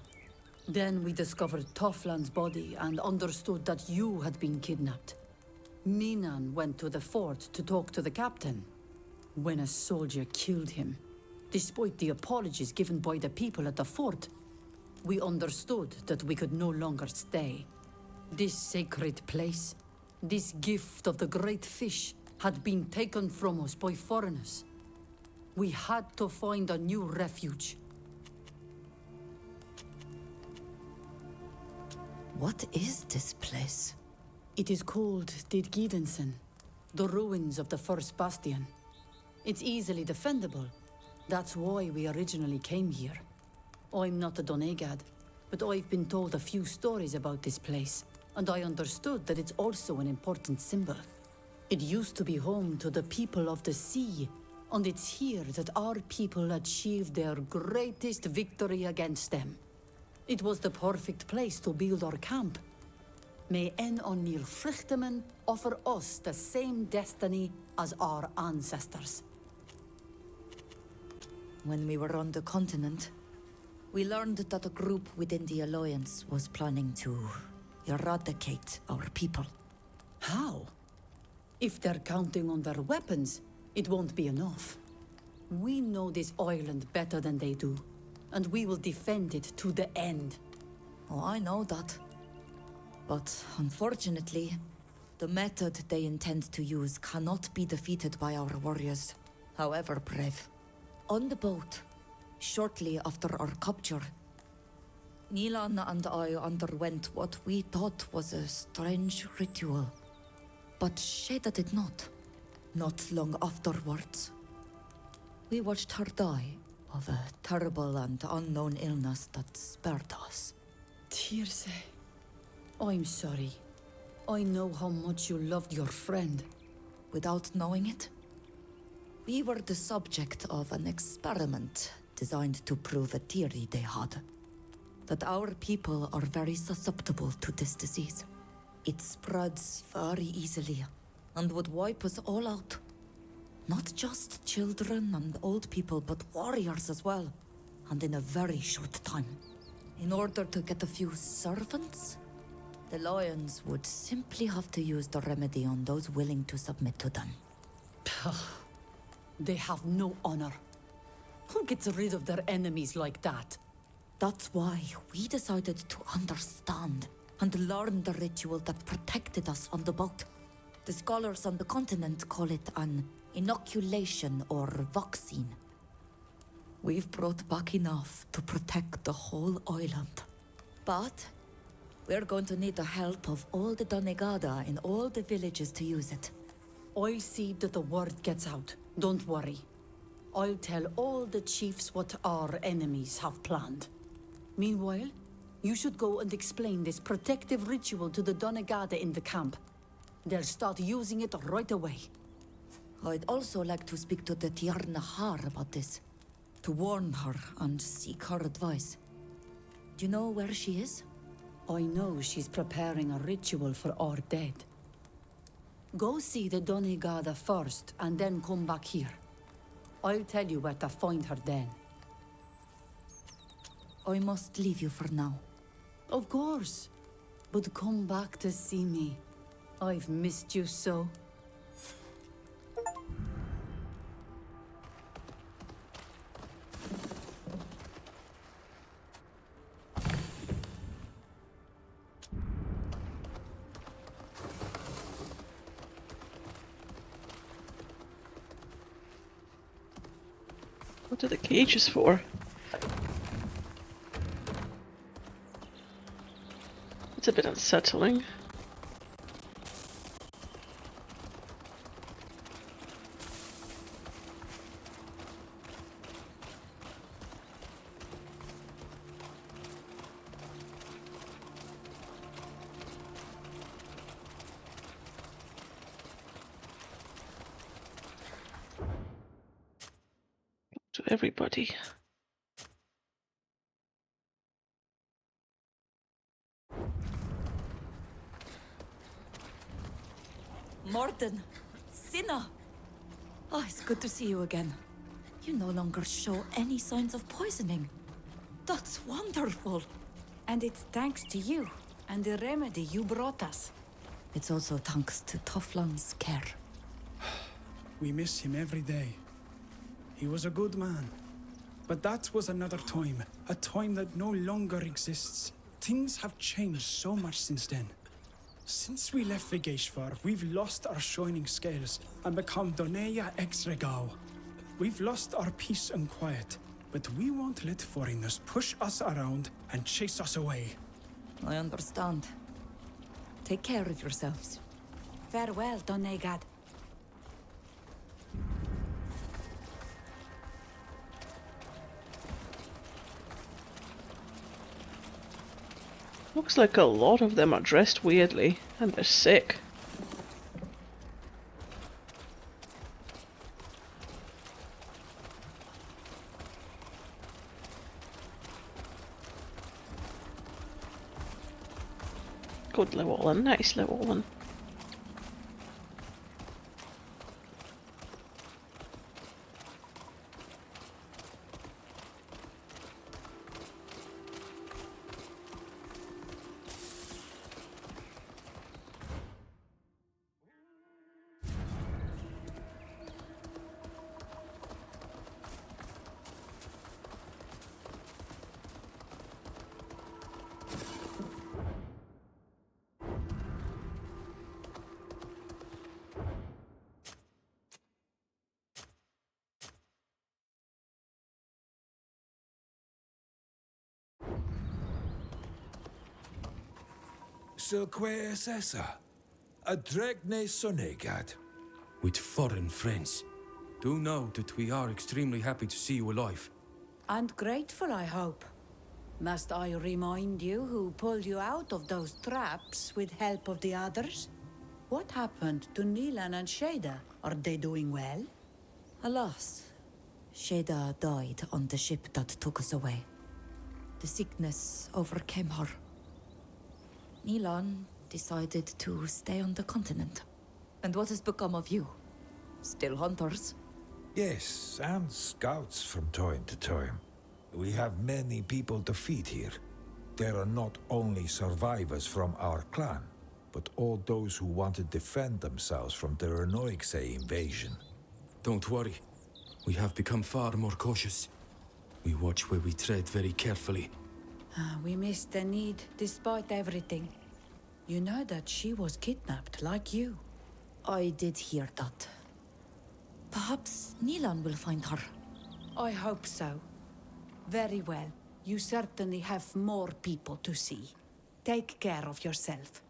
[SPEAKER 7] Then we discovered Toffland's body and understood that you had been kidnapped. Minan went to the fort to talk to the captain, when a soldier killed him. Despite the apologies given by the people at the fort, we understood that we could no longer stay. This sacred place, this gift of the great fish, had been taken from us by foreigners. We had to find a new refuge.
[SPEAKER 2] What is this place?
[SPEAKER 7] It is called Didgidensen, the ruins of the first bastion. It's easily defendable. That's why we originally came here. I'm not a Donegad, but I've been told a few stories about this place, and I understood that it's also an important symbol. It used to be home to the people of the sea, And it's here that our people achieved their greatest victory against them. It was the perfect place to build our camp. May En O'Neill Frichteman offer us the same destiny as our ancestors.
[SPEAKER 2] When we were on the continent, we learned that a group within the Alliance was planning to eradicate our people.
[SPEAKER 7] How? If they're counting on their weapons, it won't be enough. We know this island better than they do, and we will defend it to the end.
[SPEAKER 2] Oh, I know that. But unfortunately, the method they intend to use cannot be defeated by our warriors, however brave. On the boat, shortly after our capture, Nilan and I underwent what we thought was a strange ritual. But Shada did not. Not long afterwards. We watched her die of a terrible and unknown illness that spared us.
[SPEAKER 7] Tirce, I'm sorry. I know how much you loved your friend.
[SPEAKER 2] Without knowing it, we were the subject of an experiment designed to prove a theory they had. That our people are very susceptible to this disease. It spreads very easily and would wipe us all out. Not just children and old people, but warriors as well. And in a very short time. In order to get a few servants, the Lions would simply have to use the remedy on those willing to submit to them.
[SPEAKER 7] They have no honor. Who gets rid of their enemies like that?
[SPEAKER 2] That's why we decided to understand and learn the ritual that protected us on the boat. The scholars on the continent call it an inoculation or vaccine. We've brought back enough to protect the whole island. But we're going to need the help of all the Donegada in all the villages to use it.
[SPEAKER 7] I'll see that the word gets out. Don't worry. I'll tell all the chiefs what our enemies have planned. Meanwhile, you should go and explain this protective ritual to the Donegada in the camp. They'll start using it right away.
[SPEAKER 2] I'd also like to speak to the Tiarna Har about this. To warn her and seek her advice. Do you know where she is?
[SPEAKER 7] I know she's preparing a ritual for our dead. Go see the Donegada first, and then come back here. I'll tell you where to find her then.
[SPEAKER 2] I must leave you for now.
[SPEAKER 7] Of course. But come back to see me. I've missed you so.
[SPEAKER 1] What are the cages for? It's a bit unsettling. To everybody.
[SPEAKER 2] Morten! Sinna! Oh, it's good to see you again. You no longer show any signs of poisoning. That's wonderful!
[SPEAKER 18] And it's thanks to you and the remedy you brought us.
[SPEAKER 2] It's also thanks to Tofflan's care.
[SPEAKER 17] We miss him every day. He was a good man. But that was another time. A time that no longer exists. Things have changed so much since then. Since we left Vigeshvar, we've lost our shining scales and become Doneya ex-Regao. We've lost our peace and quiet, but we won't let foreigners push us around and chase us away.
[SPEAKER 2] I understand. Take care of yourselves.
[SPEAKER 18] Farewell, Donegad.
[SPEAKER 1] Looks like a lot of them are dressed weirdly, and they're sick. good level one, nice level one.
[SPEAKER 3] Silque Sessa, a Dregne Sonegad.
[SPEAKER 16] With foreign friends. Do know that we are extremely happy to see you alive.
[SPEAKER 18] And grateful, I hope. Must I remind you who pulled you out of those traps with help of the others? What happened to Nilan and Shada? Are they doing well?
[SPEAKER 2] Alas, Shada died on the ship that took us away. The sickness overcame her. Nilan decided to stay on the continent. And what has become of you? Still hunters?
[SPEAKER 3] Yes, and scouts from time to time. We have many people to feed here. There are not only survivors from our clan, but all those who want to defend themselves from the Renoixe invasion.
[SPEAKER 16] Don't worry. We have become far more cautious. We watch where we tread very carefully.
[SPEAKER 18] We missed the need despite everything. You know that she was kidnapped like you.
[SPEAKER 2] I did hear that. Perhaps Nilan will find her.
[SPEAKER 18] I hope so. Very well. You certainly have more people to see. Take care of yourself.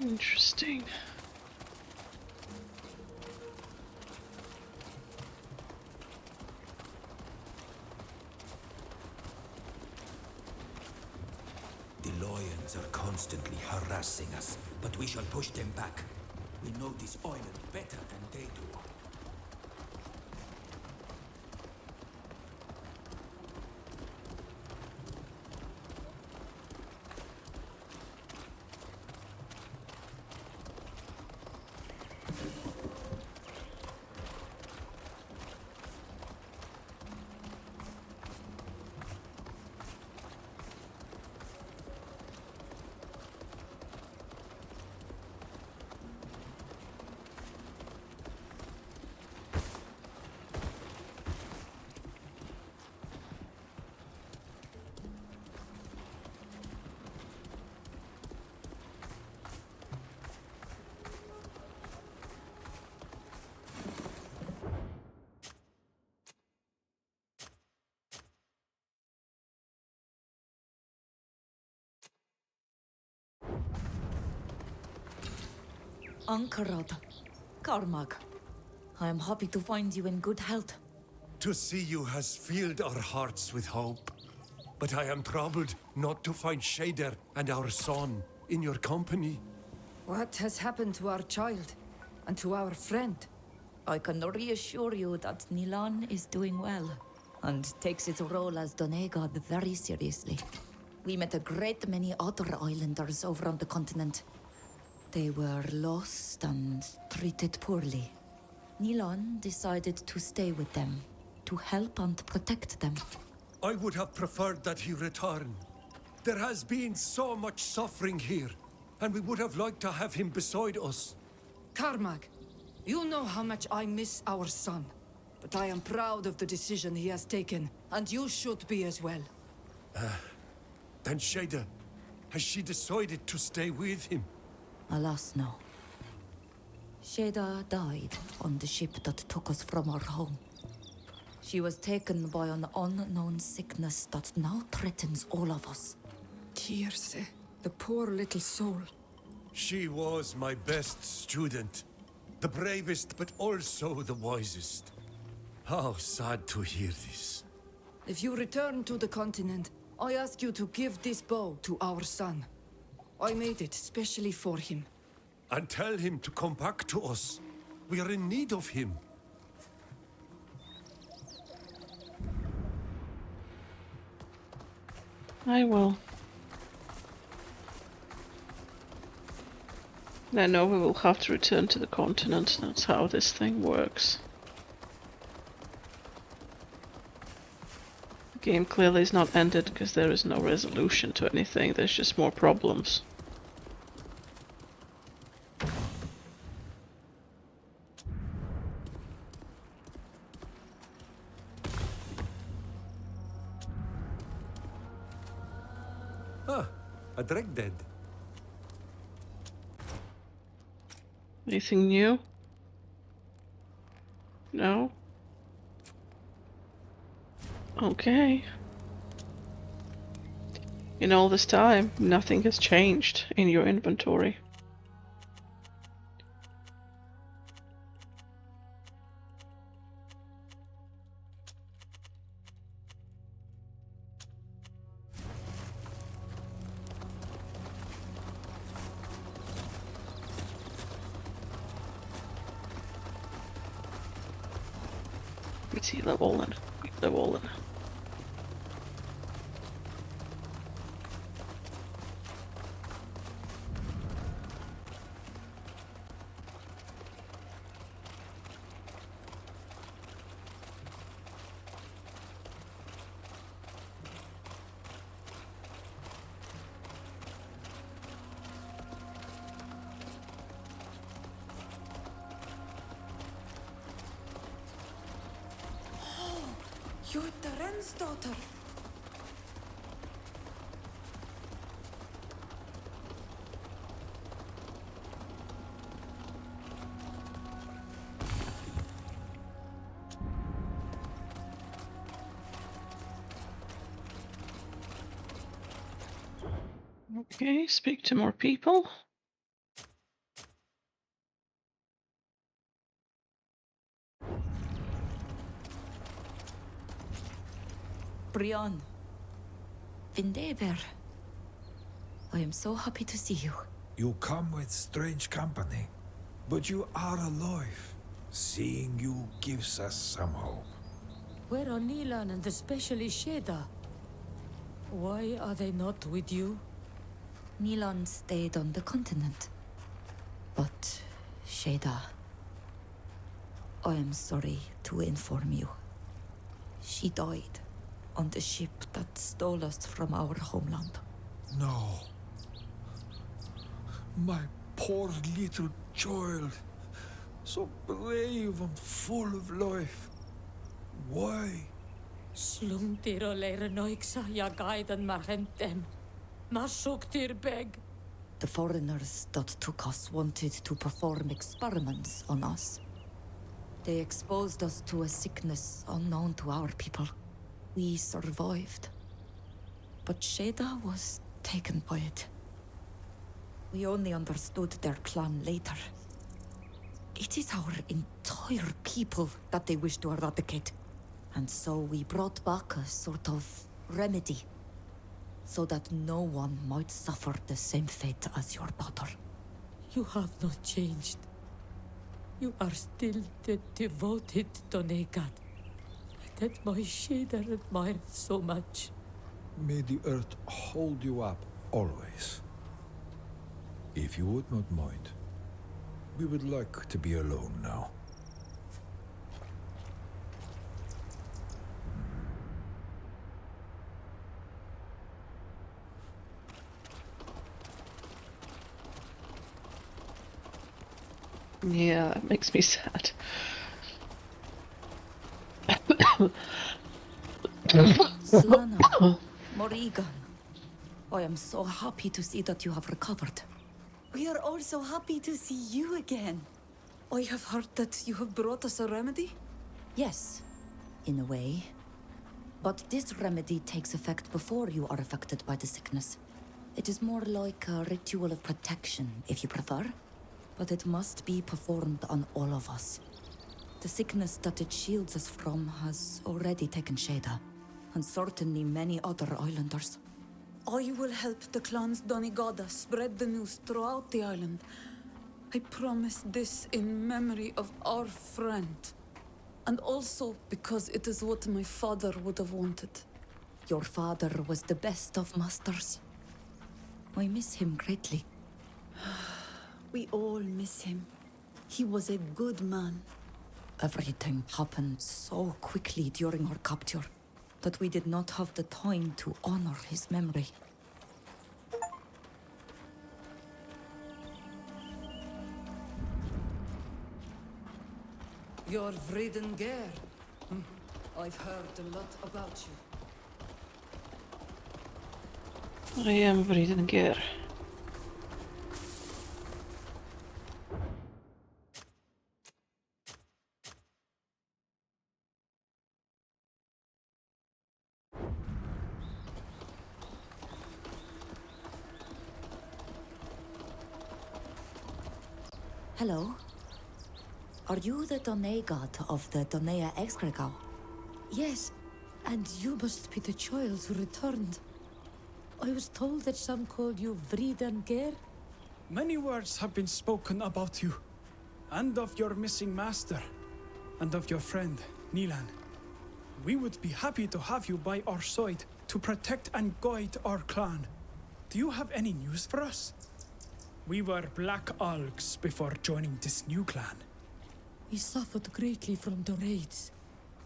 [SPEAKER 1] Interesting.
[SPEAKER 19] The lions are constantly harassing us, but we shall push them back. We know this island better than they do.
[SPEAKER 2] Ankarad, Karmag, I am happy to find you in good health.
[SPEAKER 12] To see you has filled our hearts with hope. But I am troubled not to find Shader and our son in your company.
[SPEAKER 15] What has happened to our child and to our friend?
[SPEAKER 2] I can reassure you that Nilan is doing well and takes its role as Donegad very seriously. We met a great many other islanders over on the continent. They were lost and treated poorly. Nilan decided to stay with them, to help and protect them.
[SPEAKER 12] I would have preferred that he return. There has been so much suffering here, and we would have liked to have him beside us.
[SPEAKER 15] Carmack, you know how much I miss our son. But I am proud of the decision he has taken, and you should be as well.
[SPEAKER 12] And Shader, has she decided to stay with him?
[SPEAKER 2] Alas, no. Sheda died on the ship that took us from our home. She was taken by an unknown sickness that now threatens all of us.
[SPEAKER 15] Tierce, the poor little soul.
[SPEAKER 12] She was my best student. The bravest, but also the wisest. How sad to hear this.
[SPEAKER 15] If you return to the continent, I ask you to give this bow to our son. I made it specially for him.
[SPEAKER 12] And tell him to come back to us. We are in need of him.
[SPEAKER 1] I will. I know we will have to return to the continent. That's how this thing works. The game clearly is not ended because there is no resolution to anything. There's just more problems.
[SPEAKER 12] Ah, a dreg dead.
[SPEAKER 1] Anything new? No? Okay. In all this time, nothing has changed in your inventory. See level and level and
[SPEAKER 15] You're Taren's daughter.
[SPEAKER 1] okay, speak to more people.
[SPEAKER 2] Brian. Vindeber. I am so happy to see you.
[SPEAKER 3] You come with strange company, but you are alive. Seeing you gives us some hope.
[SPEAKER 18] Where are Nilan and especially Sheda? Why are they not with you?
[SPEAKER 2] Nilan stayed on the continent. But Sheda, I am sorry to inform you. She died on the ship that stole us from our homeland.
[SPEAKER 3] No. My poor little child. So brave and full of life. Why?
[SPEAKER 18] Slungtir og leire noiksa ja gaidan marhentem. Masuktir beg.
[SPEAKER 2] The foreigners that took us wanted to perform experiments on us. They exposed us to a sickness unknown to our people. We survived. But Sheda was taken by it. We only understood their plan later. It is our entire people that they wish to eradicate. And so we brought back a sort of remedy, so that no one might suffer the same fate as your daughter.
[SPEAKER 18] You have not changed. You are still the devoted Donegat that my Sheda admired so much.
[SPEAKER 3] May the earth hold you up always. If you would not mind, we would like to be alone now.
[SPEAKER 1] Yeah, that makes me sad.
[SPEAKER 2] Slana, Morrigan, I am so happy to see that you have recovered.
[SPEAKER 15] We are all so happy to see you again. I have heard that you have brought us a remedy?
[SPEAKER 2] Yes, in a way. But this remedy takes effect before you are affected by the sickness. It is more like a ritual of protection, if you prefer. But it must be performed on all of us. The sickness that it shields us from has already taken Shada, and certainly many other islanders.
[SPEAKER 15] I will help the clans Donigada spread the news throughout the island. I promise this in memory of our friend. And also because it is what my father would have wanted.
[SPEAKER 2] Your father was the best of masters. I miss him greatly.
[SPEAKER 15] We all miss him. He was a good man.
[SPEAKER 2] Everything happened so quickly during our capture that we did not have the time to honor his memory.
[SPEAKER 15] You're Vreden Ger. I've heard a lot about you.
[SPEAKER 1] I am Vreden Ger.
[SPEAKER 2] Hello. Are you the Donai god of the Donea Exgregau?
[SPEAKER 20] Yes, and you must be the child who returned. I was told that some called you Vreden Ger.
[SPEAKER 17] Many words have been spoken about you, and of your missing master, and of your friend, Nilan. We would be happy to have you by our side to protect and guide our clan. Do you have any news for us? We were Black Algs before joining this new clan.
[SPEAKER 20] We suffered greatly from the raids,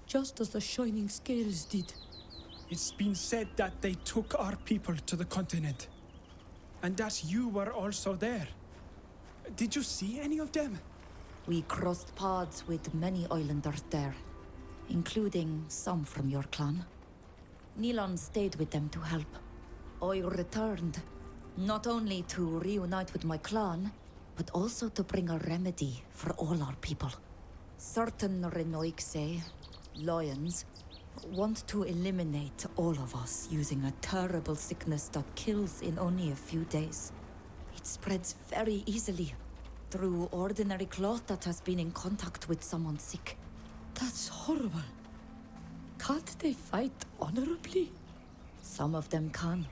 [SPEAKER 20] just as the Shining Scales did.
[SPEAKER 17] It's been said that they took our people to the continent, and that you were also there. Did you see any of them?
[SPEAKER 2] We crossed paths with many islanders there, including some from your clan. Nilan stayed with them to help. I returned, not only to reunite with my clan, but also to bring a remedy for all our people. Certain Renoixe, lions, want to eliminate all of us using a terrible sickness that kills in only a few days. It spreads very easily, through ordinary cloth that has been in contact with someone sick.
[SPEAKER 20] That's horrible. Can't they fight honorably?
[SPEAKER 2] Some of them can.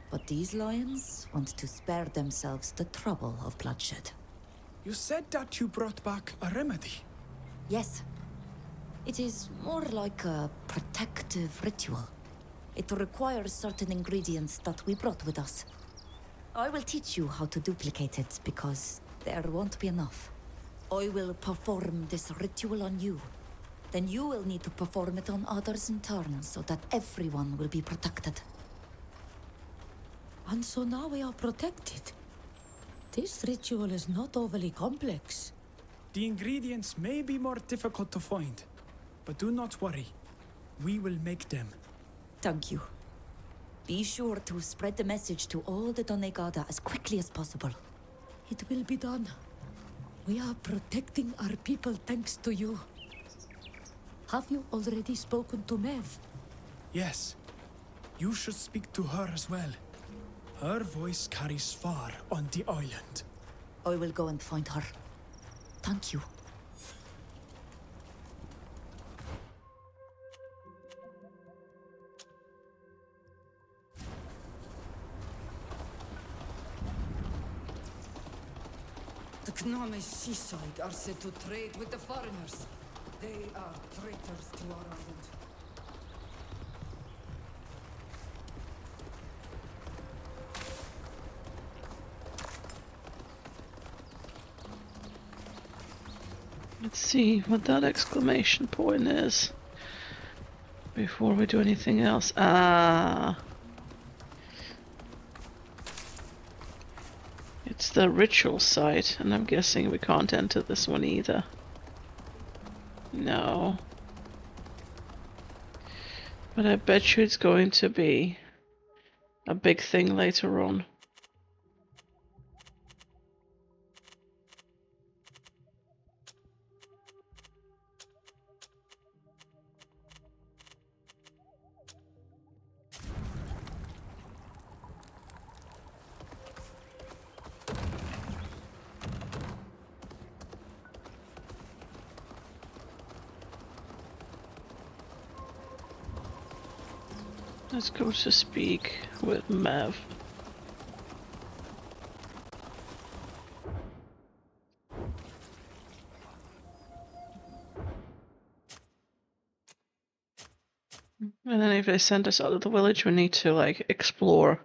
[SPEAKER 2] But these lions want to spare themselves the trouble of bloodshed.
[SPEAKER 17] You said that you brought back a remedy.
[SPEAKER 2] Yes. It is more like a protective ritual. It requires certain ingredients that we brought with us. I will teach you how to duplicate it, because there won't be enough. I will perform this ritual on you. Then you will need to perform it on others in turn, so that everyone will be protected.
[SPEAKER 20] And so now we are protected. This ritual is not overly complex.
[SPEAKER 17] The ingredients may be more difficult to find, but do not worry. We will make them.
[SPEAKER 2] Thank you. Be sure to spread the message to all the Donegada as quickly as possible.
[SPEAKER 20] It will be done. We are protecting our people thanks to you. Have you already spoken to Mev?
[SPEAKER 17] Yes. You should speak to her as well. Her voice carries far on the island.
[SPEAKER 2] I will go and find her. Thank you.
[SPEAKER 15] The Gnome seaside are said to trade with the foreigners. They are traitors to our island.
[SPEAKER 1] Let's see what that exclamation point is before we do anything else. Ah, it's the ritual site, and I'm guessing we can't enter this one either. No. But I bet you it's going to be a big thing later on. Let's go to speak with Mav. And then if they send us out of the village, we need to like explore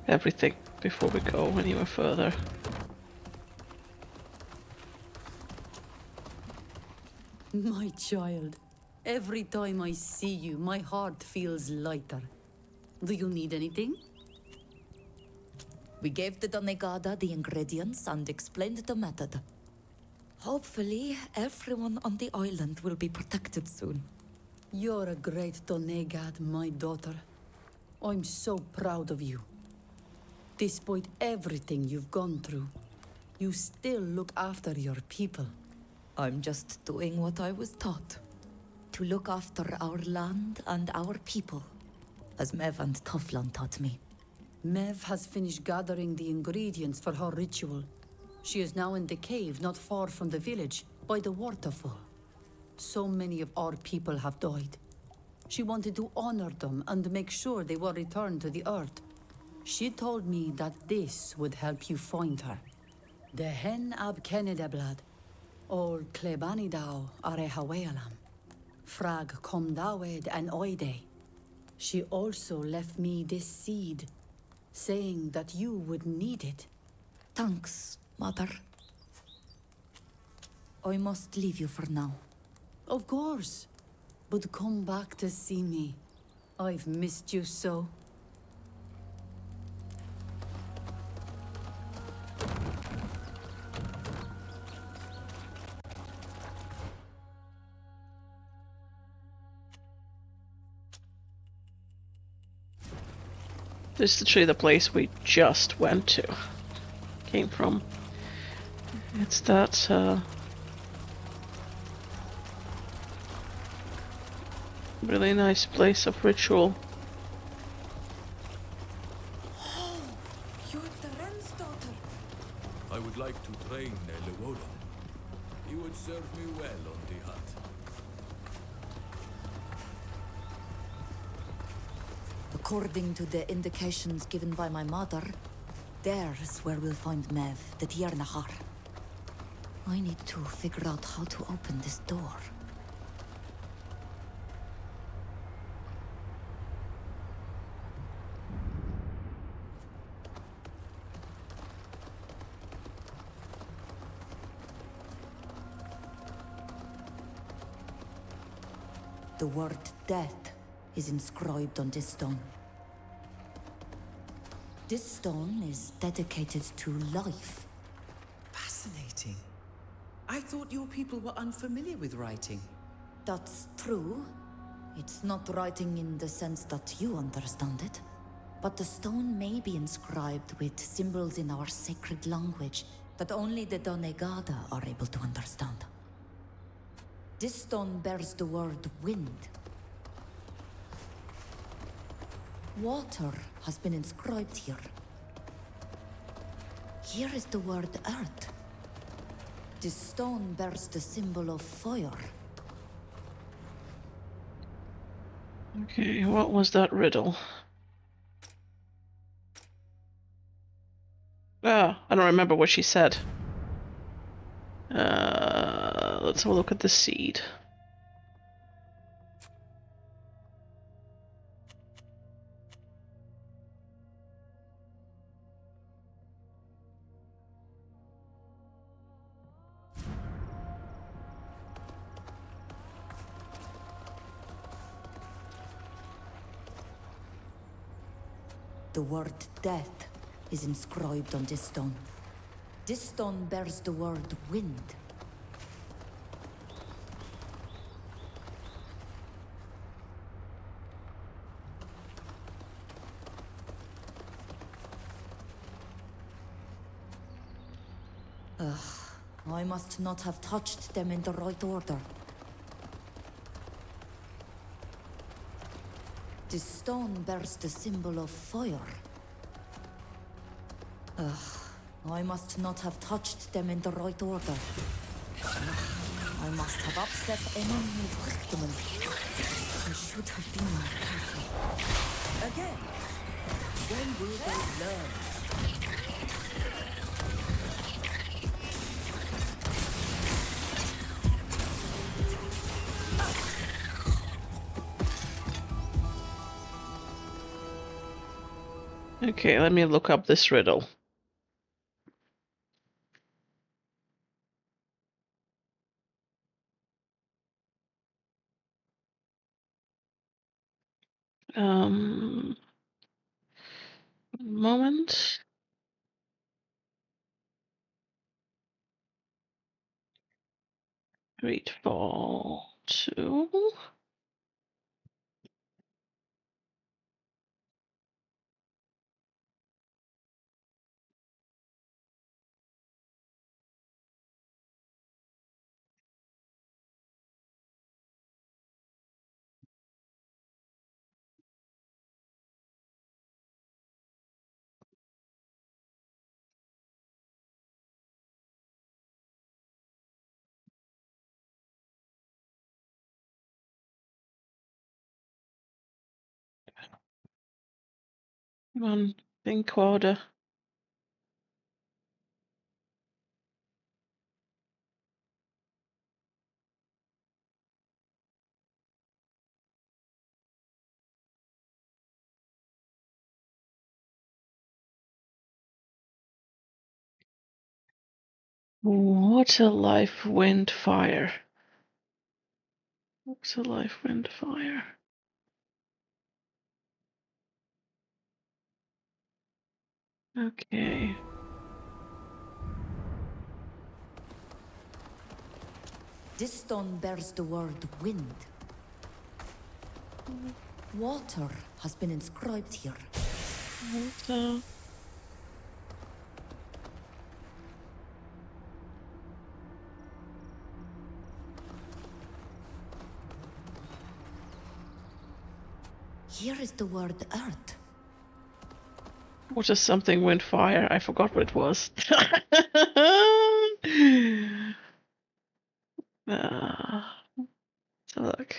[SPEAKER 1] everything before we go anywhere further.
[SPEAKER 18] My child, every time I see you, my heart feels lighter. Do you need anything?
[SPEAKER 2] We gave the Donegada the ingredients and explained the method. Hopefully, everyone on the island will be protected soon.
[SPEAKER 18] You're a great Donegad, my daughter. I'm so proud of you. Despite everything you've gone through, you still look after your people.
[SPEAKER 2] I'm just doing what I was taught. To look after our land and our people, as Mev and Toflan taught me.
[SPEAKER 18] Mev has finished gathering the ingredients for her ritual. She is now in the cave not far from the village, by the waterfall. So many of our people have died. She wanted to honor them and make sure they were returned to the earth. She told me that this would help you find her. The hen ab Kenedeblad, ol Klebanidao are Hawealam, frag kom dawed and oide. She also left me this seed, saying that you would need it.
[SPEAKER 2] Thanks, Mother. I must leave you for now.
[SPEAKER 18] Of course. But come back to see me. I've missed you so.
[SPEAKER 1] This is literally the place we just went to. Came from. It's that, really nice place of ritual.
[SPEAKER 6] Oh, you're Taren's daughter.
[SPEAKER 13] I would like to train Nelewoden. He would serve me well on the hut.
[SPEAKER 2] According to the indications given by my mother, there's where we'll find Mev, the Tiernahar. I need to figure out how to open this door. The word death is inscribed on this stone. This stone is dedicated to life.
[SPEAKER 10] Fascinating. I thought your people were unfamiliar with writing.
[SPEAKER 2] That's true. It's not writing in the sense that you understand it. But the stone may be inscribed with symbols in our sacred language that only the Donegada are able to understand. This stone bears the word wind. Water has been inscribed here. Here is the word earth. This stone bears the symbol of fire.
[SPEAKER 1] Okay, what was that riddle? Ah, I don't remember what she said. Let's have a look at the seed.
[SPEAKER 2] The word death is inscribed on this stone. This stone bears the word wind. I must not have touched them in the right order. This stone bears the symbol of fire. I must not have touched them in the right order. I must have upset enemy victim. I should have been more careful.
[SPEAKER 10] Again. When will they learn?
[SPEAKER 1] Okay, let me look up this riddle. Moment. Greedfall 2. Come on, think order. Water, life, wind, fire. Water, life, wind, fire. Okay.
[SPEAKER 2] This stone bears the word wind. Water has been inscribed here.
[SPEAKER 1] Water.
[SPEAKER 2] Here is the word earth.
[SPEAKER 1] Water, something, wind, fire. I forgot what it was. So look.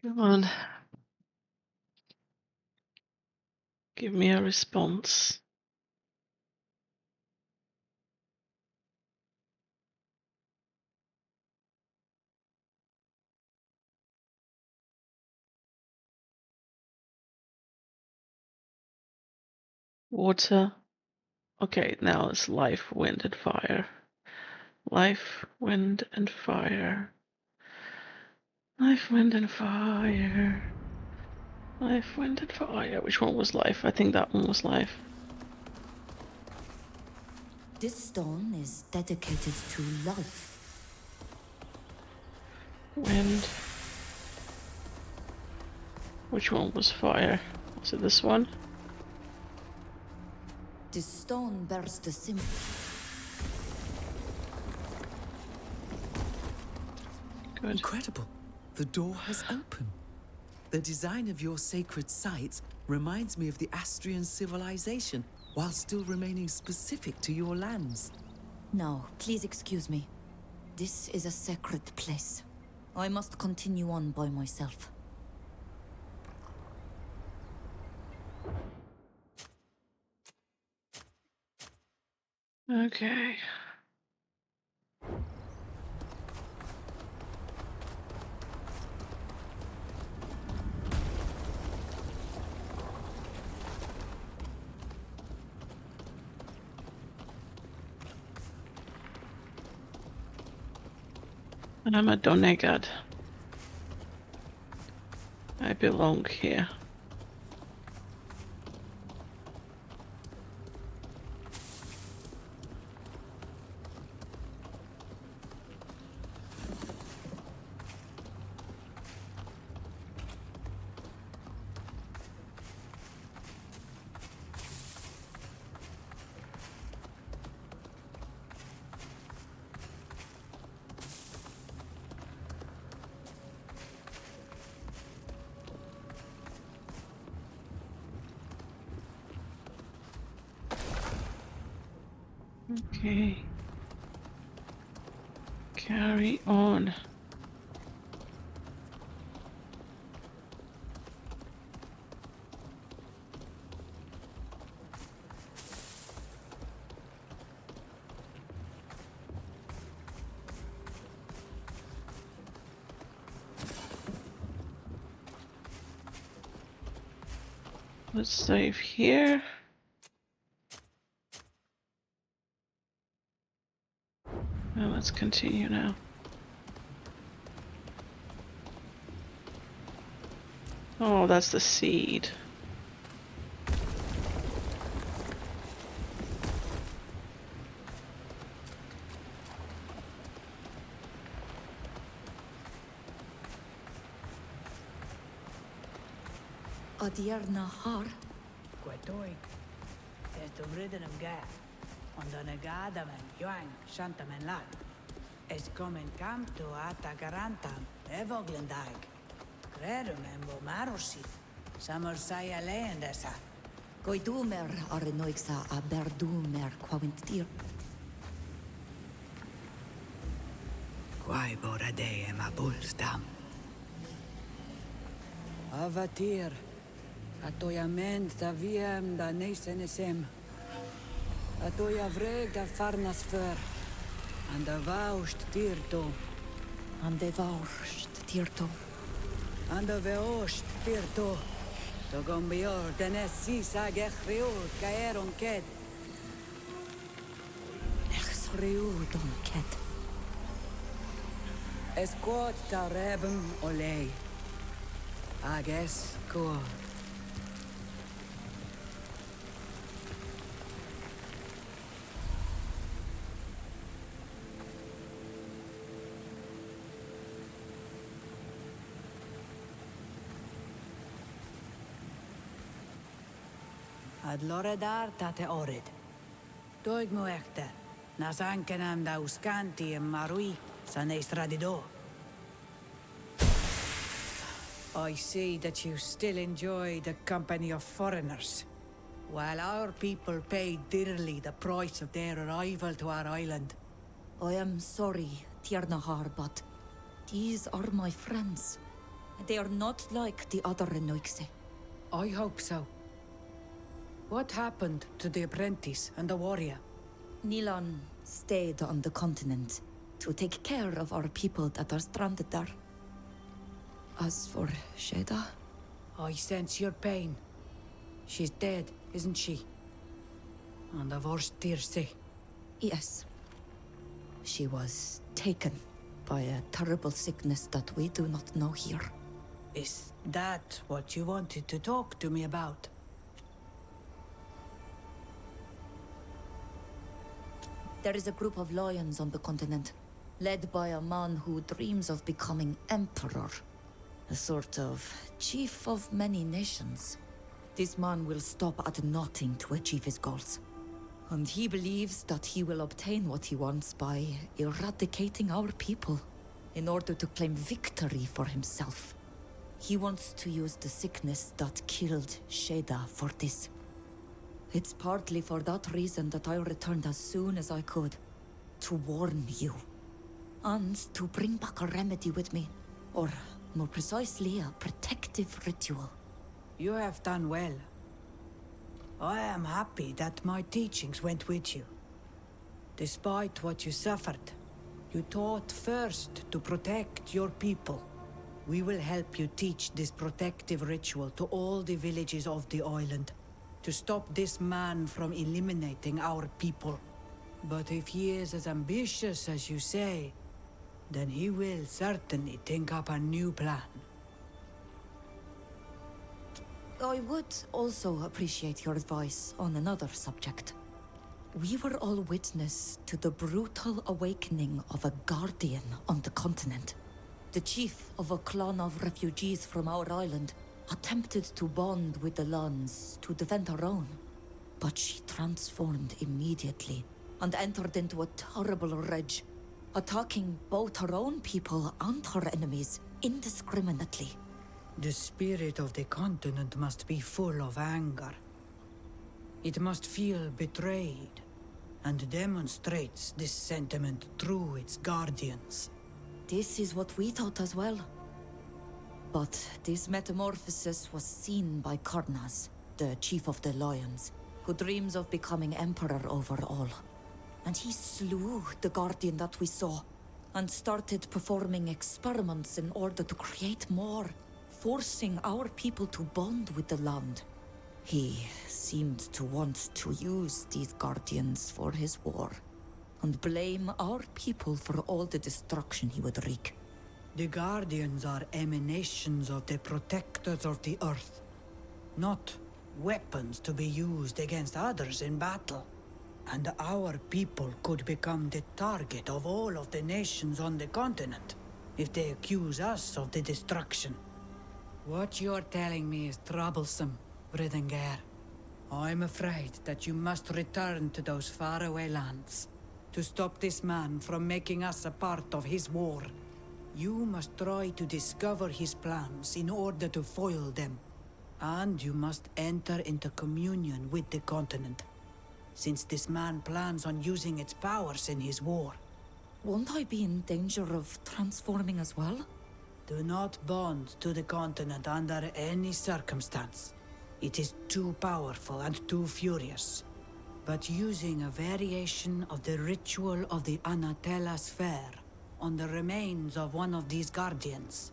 [SPEAKER 1] Come on. Give me a response. Water. Okay, now it's life, wind, and fire. Life, wind, and fire. Life, wind, and fire. Life, wind, and fire. Which one was life? I think that one was life.
[SPEAKER 2] This stone is dedicated to life.
[SPEAKER 1] Wind. Which one was fire? Was it this one?
[SPEAKER 2] This stone bears the symbol.
[SPEAKER 1] Good.
[SPEAKER 10] Incredible. The door has opened. The design of your sacred sites reminds me of the Astrian civilization, while still remaining specific to your lands.
[SPEAKER 2] Now, please excuse me. This is a sacred place. I must continue on by myself.
[SPEAKER 1] Okay. I'm a Donegad. I belong here. Okay. Carry on. Let's save here. Well, let's continue now. Oh, that's the seed.
[SPEAKER 2] Adierna har.
[SPEAKER 18] Quetoi. Esto briden am ga. On the negada man, yoang, shantaman lad. Es komen kam to ata garantam, evoglendag. Credum embo marosi. Samar saya leendesa.
[SPEAKER 2] Goidumer arenoixa a berdumer quavintir.
[SPEAKER 18] Quai bora de em a bullstam. Avatir. Atoyament da wiem da nesenesem. Atoya vreg da farnas för. And da vaust tirto.
[SPEAKER 2] And de vaust tirto.
[SPEAKER 18] And da vaust tirto. Da gombior den sisa gechriut kaeron ked.
[SPEAKER 2] Echsriut on ked.
[SPEAKER 18] Esquot ta rebem olei. Ages ko. Ad loredar tate orid. Doig mo echter. Nas ankenam da uscanti e marui san estradido. I see that you still enjoy the company of foreigners. While our people paid dearly the price of their arrival to our island.
[SPEAKER 2] I am sorry, Tiernahar, but these are my friends. They are not like the other Renoixe.
[SPEAKER 18] I hope so. What happened to the apprentice and the warrior?
[SPEAKER 2] Nilan stayed on the continent to take care of our people that are stranded there. As for Sheda...
[SPEAKER 18] I sense your pain. She's dead, isn't she? And the worst Tirse.
[SPEAKER 2] Yes. She was taken by a terrible sickness that we do not know here.
[SPEAKER 18] Is that what you wanted to talk to me about?
[SPEAKER 2] There is a group of lions on the continent, led by a man who dreams of becoming emperor. A sort of chief of many nations. This man will stop at nothing to achieve his goals. And he believes that he will obtain what he wants by eradicating our people in order to claim victory for himself. He wants to use the sickness that killed Sheda for this. It's partly for that reason that I returned as soon as I could. To warn you. And to bring back a remedy with me. Or, more precisely, a protective ritual.
[SPEAKER 18] You have done well. I am happy that my teachings went with you. Despite what you suffered, you taught first to protect your people. We will help you teach this protective ritual to all the villages of the island, to stop this man from eliminating our people. But if he is as ambitious as you say, then he will certainly think up a new plan.
[SPEAKER 2] I would also appreciate your advice on another subject. We were all witness to the brutal awakening of a guardian on the continent. The chief of a clan of refugees from our island attempted to bond with the Lans to defend her own. But she transformed immediately and entered into a terrible rage, attacking both her own people and her enemies indiscriminately.
[SPEAKER 18] The spirit of the continent must be full of anger. It must feel betrayed, and demonstrates this sentiment through its guardians.
[SPEAKER 2] This is what we thought as well. But this metamorphosis was seen by Karnas, the chief of the Lions, who dreams of becoming emperor over all. And he slew the guardian that we saw, and started performing experiments in order to create more, forcing our people to bond with the land. He seemed to want to use these guardians for his war, and blame our people for all the destruction he would wreak.
[SPEAKER 18] The guardians are emanations of the protectors of the earth, not weapons to be used against others in battle. And our people could become the target of all of the nations on the continent if they accuse us of the destruction. What you're telling me is troublesome, Bridengar. I'm afraid that you must return to those faraway lands to stop this man from making us a part of his war. You must try to discover his plans in order to foil them. And you must enter into communion with the continent, since this man plans on using its powers in his war.
[SPEAKER 2] Won't I be in danger of transforming as well?
[SPEAKER 18] Do not bond to the continent under any circumstance. It is too powerful and too furious. But using a variation of the ritual of the Anatella sphere on the remains of one of these guardians,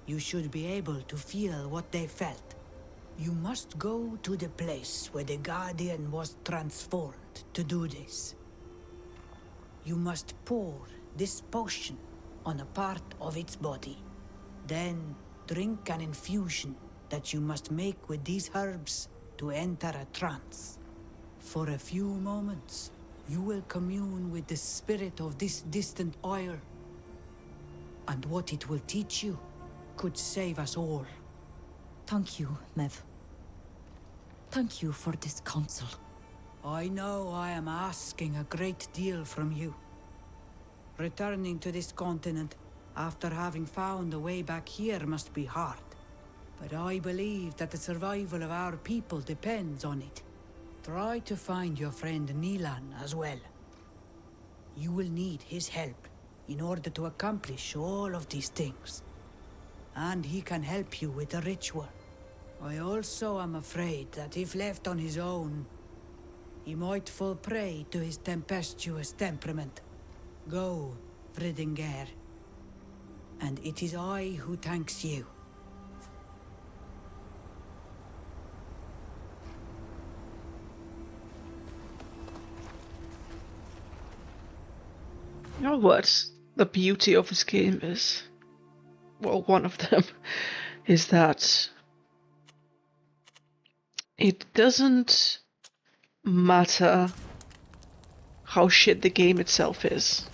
[SPEAKER 18] you should be able to feel what they felt. You must go to the place where the Guardian was transformed to do this. You must pour this potion on a part of its body. Then drink an infusion that you must make with these herbs to enter a trance. For a few moments, you will commune with the spirit of this distant oil. And what it will teach you could save us all.
[SPEAKER 2] Thank you, Mev. Thank you for this counsel.
[SPEAKER 18] I know I am asking a great deal from you. Returning to this continent after having found a way back here must be hard. But I believe that the survival of our people depends on it. Try to find your friend Nilan as well. You will need his help in order to accomplish all of these things. And he can help you with the ritual. I also am afraid that if left on his own, he might fall prey to his tempestuous temperament. Go, Vridinger. And it is I who thanks you.
[SPEAKER 1] You know what the beauty of this game is? Well, one of them is that it doesn't matter how shit the game itself is.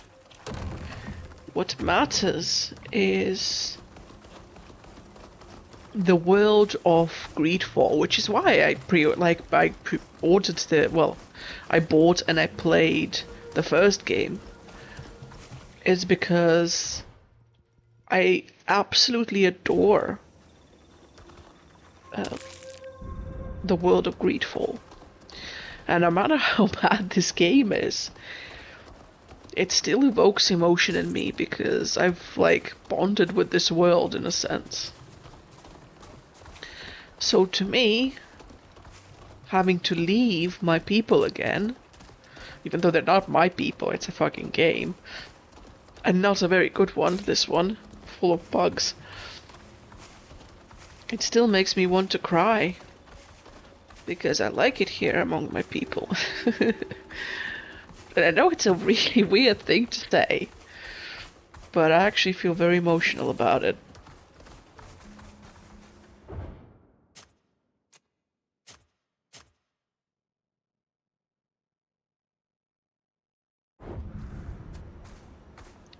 [SPEAKER 1] What matters is the world of Greedfall, which is why I ordered I bought and I played the first game. Is because I absolutely adore the world of Greedfall. And no matter how bad this game is, it still evokes emotion in me because I've bonded with this world in a sense. So to me, having to leave my people again, even though they're not my people, it's a fucking game, and not a very good one, this one, full of bugs, it still makes me want to cry. Because I like it here among my people. And I know it's a really weird thing to say, but I actually feel very emotional about it.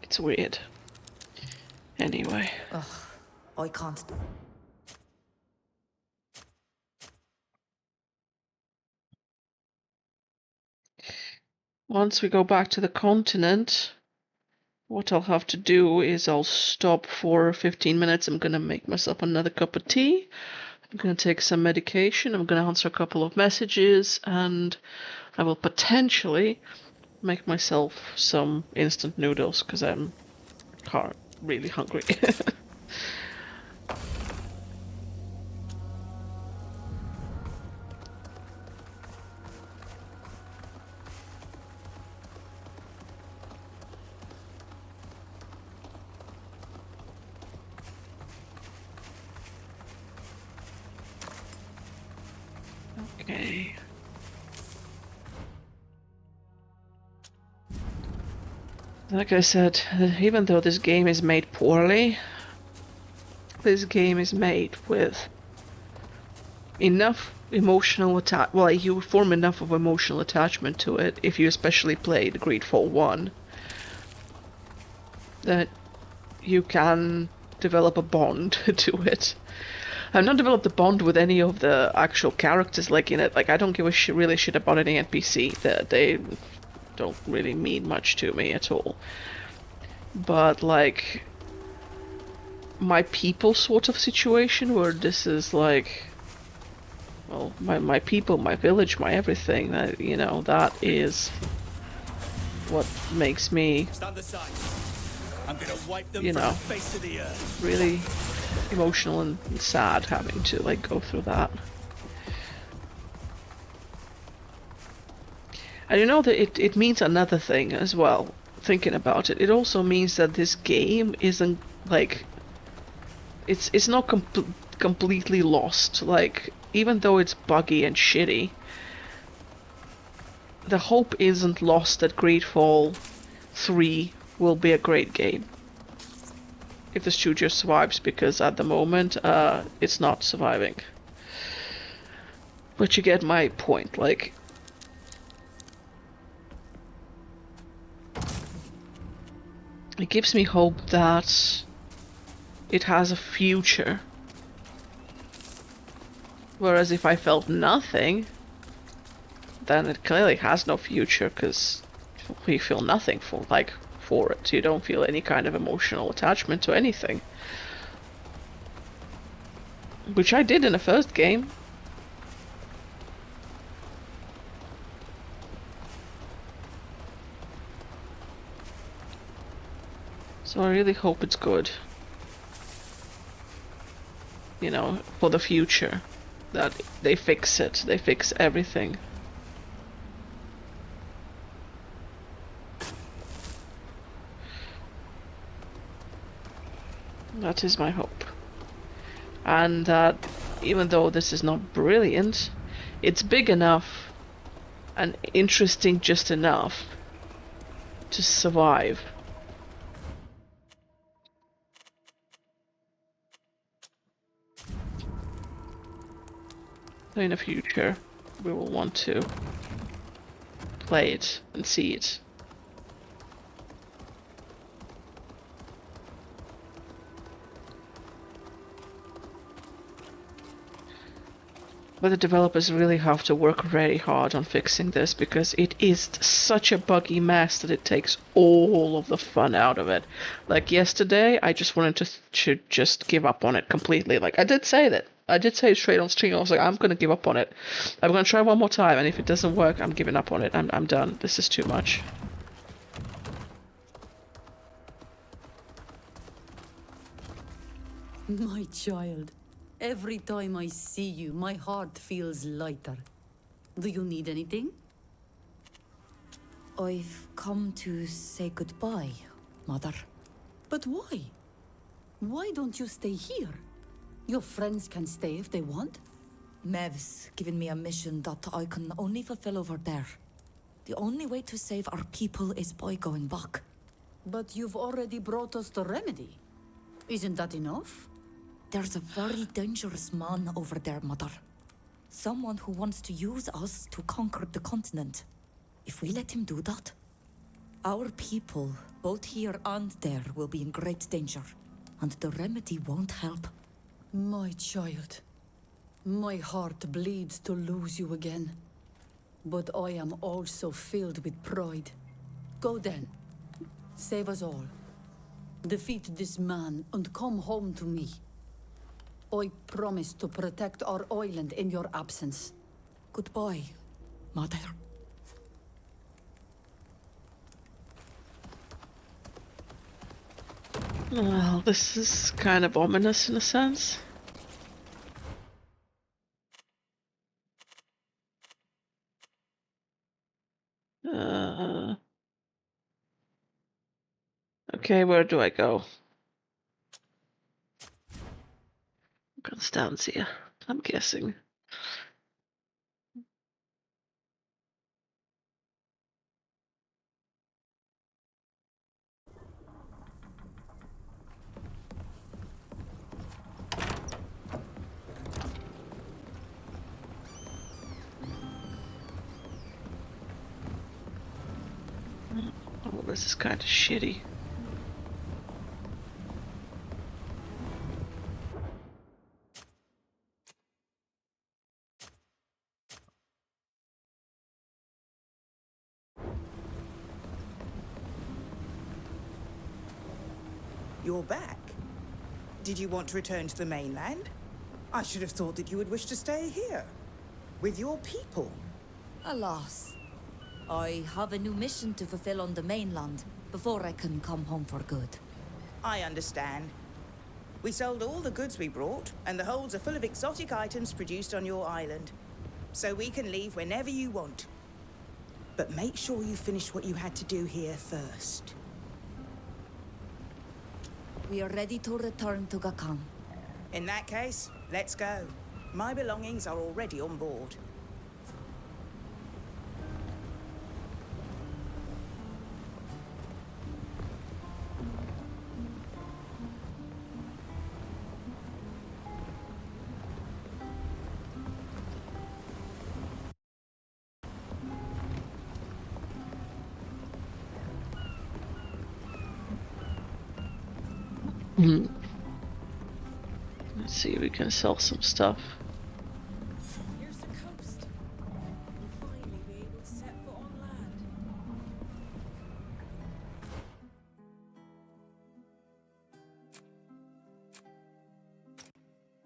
[SPEAKER 1] It's weird. Anyway.
[SPEAKER 2] Ugh, I can't.
[SPEAKER 1] Once we go back to the continent, what I'll have to do is I'll stop for 15 minutes. I'm gonna make myself another cup of tea. I'm gonna take some medication. I'm gonna answer a couple of messages, and I will potentially make myself some instant noodles because I'm really hungry. Okay. Like I said, even though this game is made poorly, this game is made with enough emotional well, you form enough of emotional attachment to it if you especially played Greedfall 1 that you can develop a bond to it. I've not developed a bond with any of the actual characters like in it. Like I don't give a really shit about any NPC. That they don't really mean much to me at all. But like my people sort of situation where this is like, well, my people, my village, my everything, that, you know, that is what makes me,
[SPEAKER 4] Stand aside. I'm gonna wipe them
[SPEAKER 1] you
[SPEAKER 4] from
[SPEAKER 1] know,
[SPEAKER 4] the face of the earth.
[SPEAKER 1] really emotional and sad having to like go through that. And you know that it means another thing as well, thinking about it. It also means that this game isn't like, it's not completely lost. Like, even though it's buggy and shitty, the hope isn't lost that Greedfall 3 will be a great game. If the studio survives, because at the moment, it's not surviving. But you get my point, like... It gives me hope that it has a future. Whereas if I felt nothing, then it clearly has no future, because you feel nothing for it. You don't feel any kind of emotional attachment to anything. Which I did in the first game. So I really hope it's good. You know, for the future. That they fix it. They fix everything. That is my hope. And that even though this is not brilliant, it's big enough and interesting just enough to survive. So in the future, we will want to play it and see it. But the developers really have to work very hard on fixing this, because it is such a buggy mess that it takes all of the fun out of it. Like yesterday, I just wanted to just give up on it completely. Like I did say that. I did say it straight on stream. I was like, I'm gonna give up on it. I'm gonna try one more time, and if it doesn't work, I'm giving up on it. I'm done. This is too much.
[SPEAKER 7] My child, every time I see you, my heart feels lighter. Do you need anything?
[SPEAKER 2] I've come to say goodbye, Mother.
[SPEAKER 7] But why? Why don't you stay here? Your friends can stay if they want.
[SPEAKER 2] Mev's given me a mission that I can only fulfill over there. The only way to save our people is by going back.
[SPEAKER 7] But you've already brought us the remedy. Isn't that enough?
[SPEAKER 2] There's a very dangerous man over there, Mother. Someone who wants to use us to conquer the continent. If we let him do that, our people, both here and there, will be in great danger. And the remedy won't help.
[SPEAKER 7] My child, my heart bleeds to lose you again. But I am also filled with pride. Go then. Save us all. Defeat this man and come home to me. I promise to protect our island in your absence.
[SPEAKER 2] Goodbye, Mother.
[SPEAKER 1] Well, this is kind of ominous in a sense. Okay, where do I go? Constantia, I'm guessing. Oh, this is kind of shitty.
[SPEAKER 5] You're back. Did you want to return to the mainland? I should have thought that you would wish to stay here. With your people.
[SPEAKER 2] Alas, I have a new mission to fulfill on the mainland before I can come home for good.
[SPEAKER 5] I understand. We sold all the goods we brought, and the holds are full of exotic items produced on your island. So we can leave whenever you want. But make sure you finish what you had to do here first.
[SPEAKER 2] We are ready to return to Gakan.
[SPEAKER 5] In that case, let's go. My belongings are already on board.
[SPEAKER 1] Let's see if we can sell some stuff.
[SPEAKER 6] Here's the coast. We'll finally be able to set foot on land.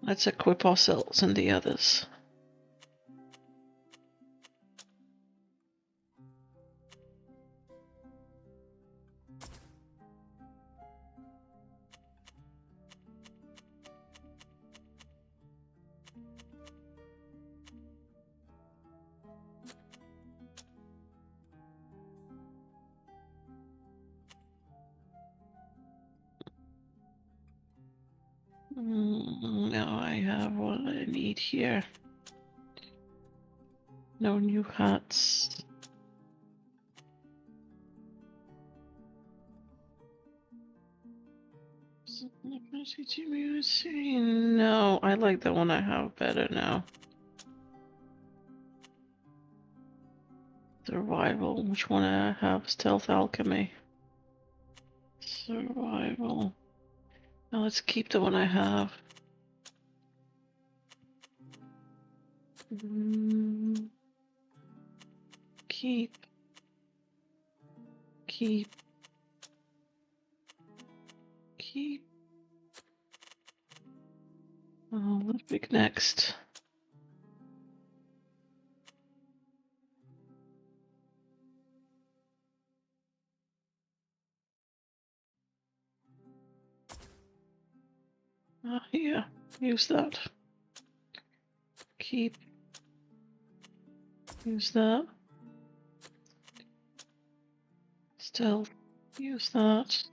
[SPEAKER 1] Let's equip ourselves and the others. Now I have what I need here. No new hats. No, I like the one I have better now. Survival. Which one I have? Stealth alchemy. Survival. Now let's keep the one I have. Keep. Keep. Keep. Oh, let's pick next. Here. Use that. Keep. Use that. Stealth. Use that.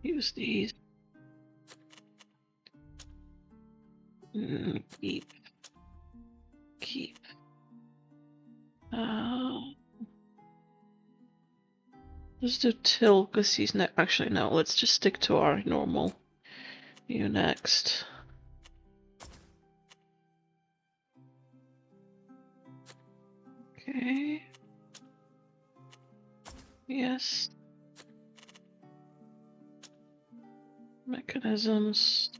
[SPEAKER 1] Use these. Keep. Keep. Let's do Till, because he's actually no, let's just stick to our normal. You next. Okay. Yes. Mechanisms.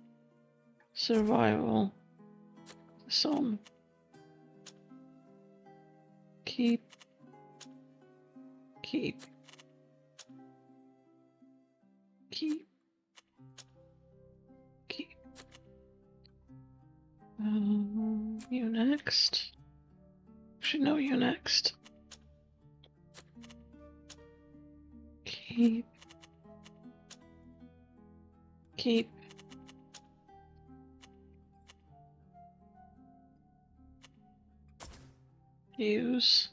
[SPEAKER 1] Survival. Some. Keep. Keep. Keep. Keep. You next. Actually, no, you next. Keep. Keep. Use.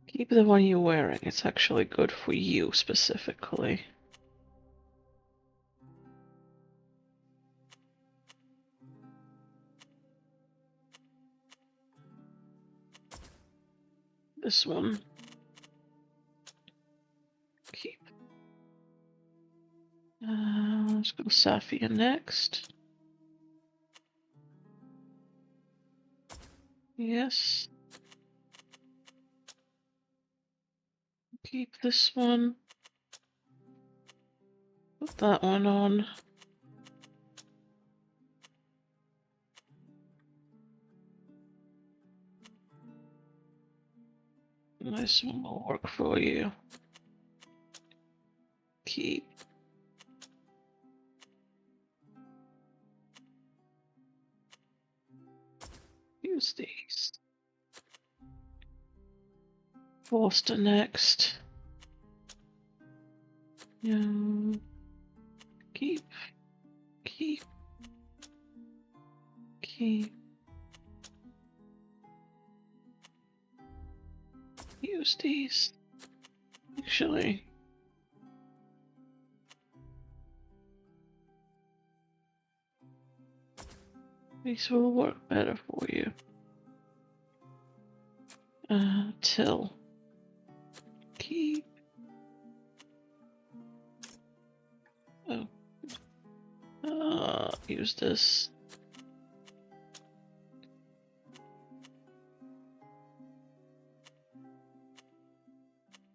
[SPEAKER 1] Keep the one you're wearing. It's actually good for you specifically. This one. Keep. Let's go Safia next. Yes. Keep this one. Put that one on. This one will work for you. Keep. Use these. Forster next. Keep. Keep. Keep. Use these. Actually. These will work better for you. Till. Keep. Oh. Use this.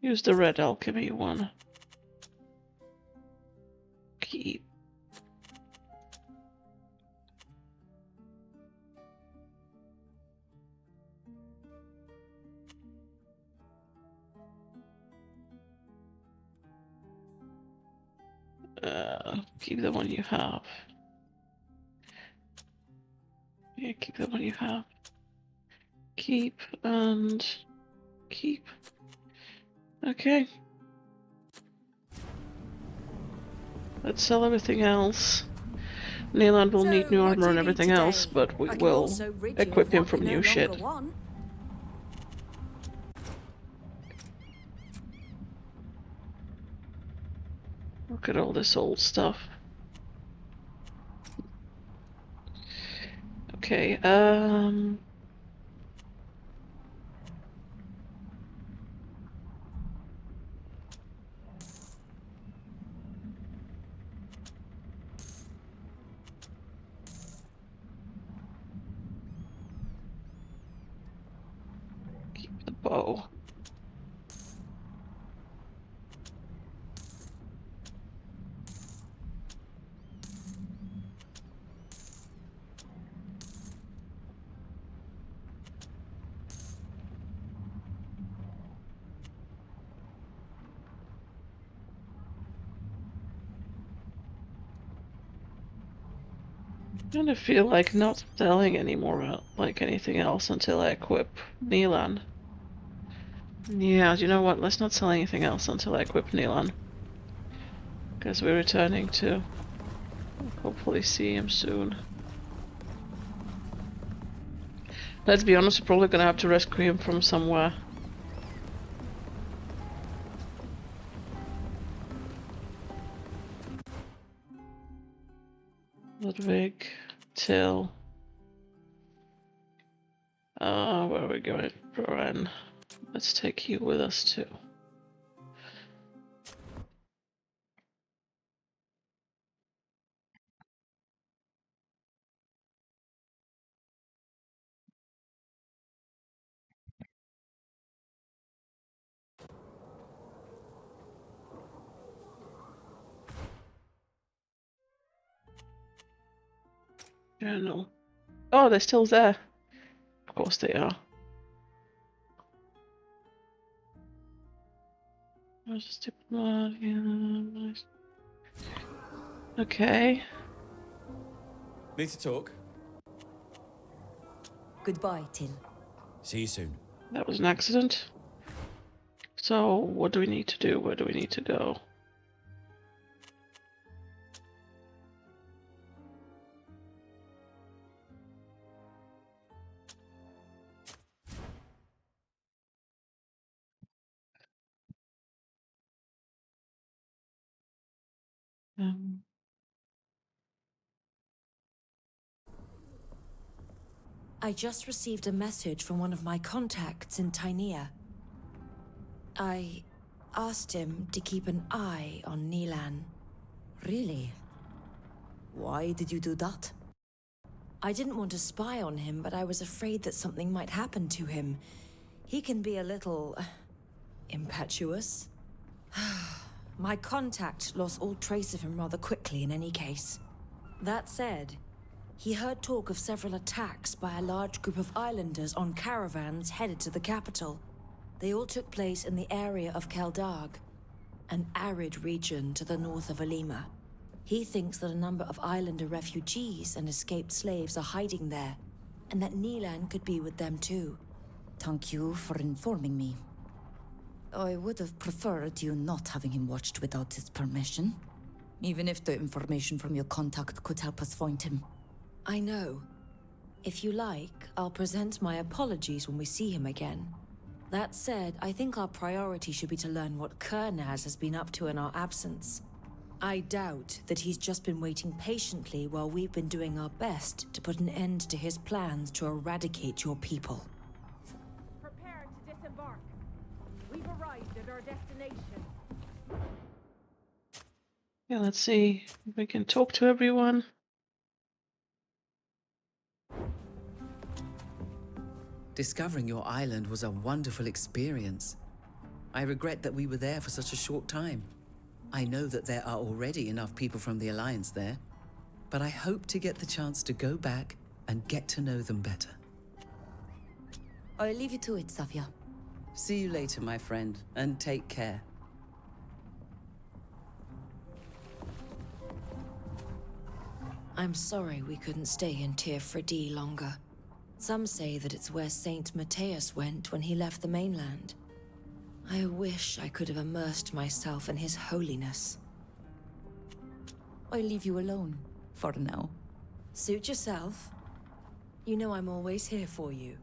[SPEAKER 1] Use the red alchemy one. Keep. Keep the one you have. Yeah, keep the one you have. Keep and keep. Okay. Let's sell everything else. Neland will need new armor and everything else, but we will equip him from new shit. Look at all this old stuff. Okay, keep the bow. I kind of feel like not selling anymore, like anything else until I equip Nelan. Yeah, do you know what? Let's not sell anything else until I equip Nelan. Because we're returning to hopefully see him soon. Let's be honest, we're probably gonna have to rescue him from somewhere. Ludwig, Till. Where are we going? Brian. Let's take you with us too. Journal. Oh, they're still there. Of course they are. Where's the stupid one? Yeah, nice. Okay.
[SPEAKER 4] Need to talk?
[SPEAKER 2] Goodbye, Till.
[SPEAKER 4] See you soon.
[SPEAKER 1] That was an accident. So, what do we need to do? Where do we need to go?
[SPEAKER 2] I just received a message from one of my contacts in Tynea. I asked him to keep an eye on Nilan. Really? Why did you do that? I didn't want to spy on him, but I was afraid that something might happen to him. He can be a little impetuous. My contact lost all trace of him rather quickly in any case. That said, he heard talk of several attacks by a large group of islanders on caravans headed to the capital. They all took place in the area of Keldarg, an arid region to the north of Alima. He thinks that a number of islander refugees and escaped slaves are hiding there, and that Nilan could be with them too. Thank you for informing me. I would have preferred you not having him watched without his permission, even if the information from your contact could help us find him. I know. If you like, I'll present my apologies when we see him again. That said, I think our priority should be to learn what Kernaz has been up to in our absence. I doubt that he's just been waiting patiently while we've been doing our best to put an end to his plans to eradicate your people.
[SPEAKER 21] Prepare to disembark. We've arrived at our destination.
[SPEAKER 1] Yeah, let's see if we can talk to everyone.
[SPEAKER 10] Discovering your island was a wonderful experience. I regret that we were there for such a short time. I know that there are already enough people from the Alliance there, but I hope to get the chance to go back and get to know them better.
[SPEAKER 2] I'll leave you to it, Safia.
[SPEAKER 10] See you later, my friend, and take care.
[SPEAKER 2] I'm sorry we couldn't stay in Tir Fredi longer. Some say that it's where Saint Matthias went when he left the mainland. I wish I could have immersed myself in his holiness. I'll leave you alone, for now. Suit yourself. You know I'm always here for you.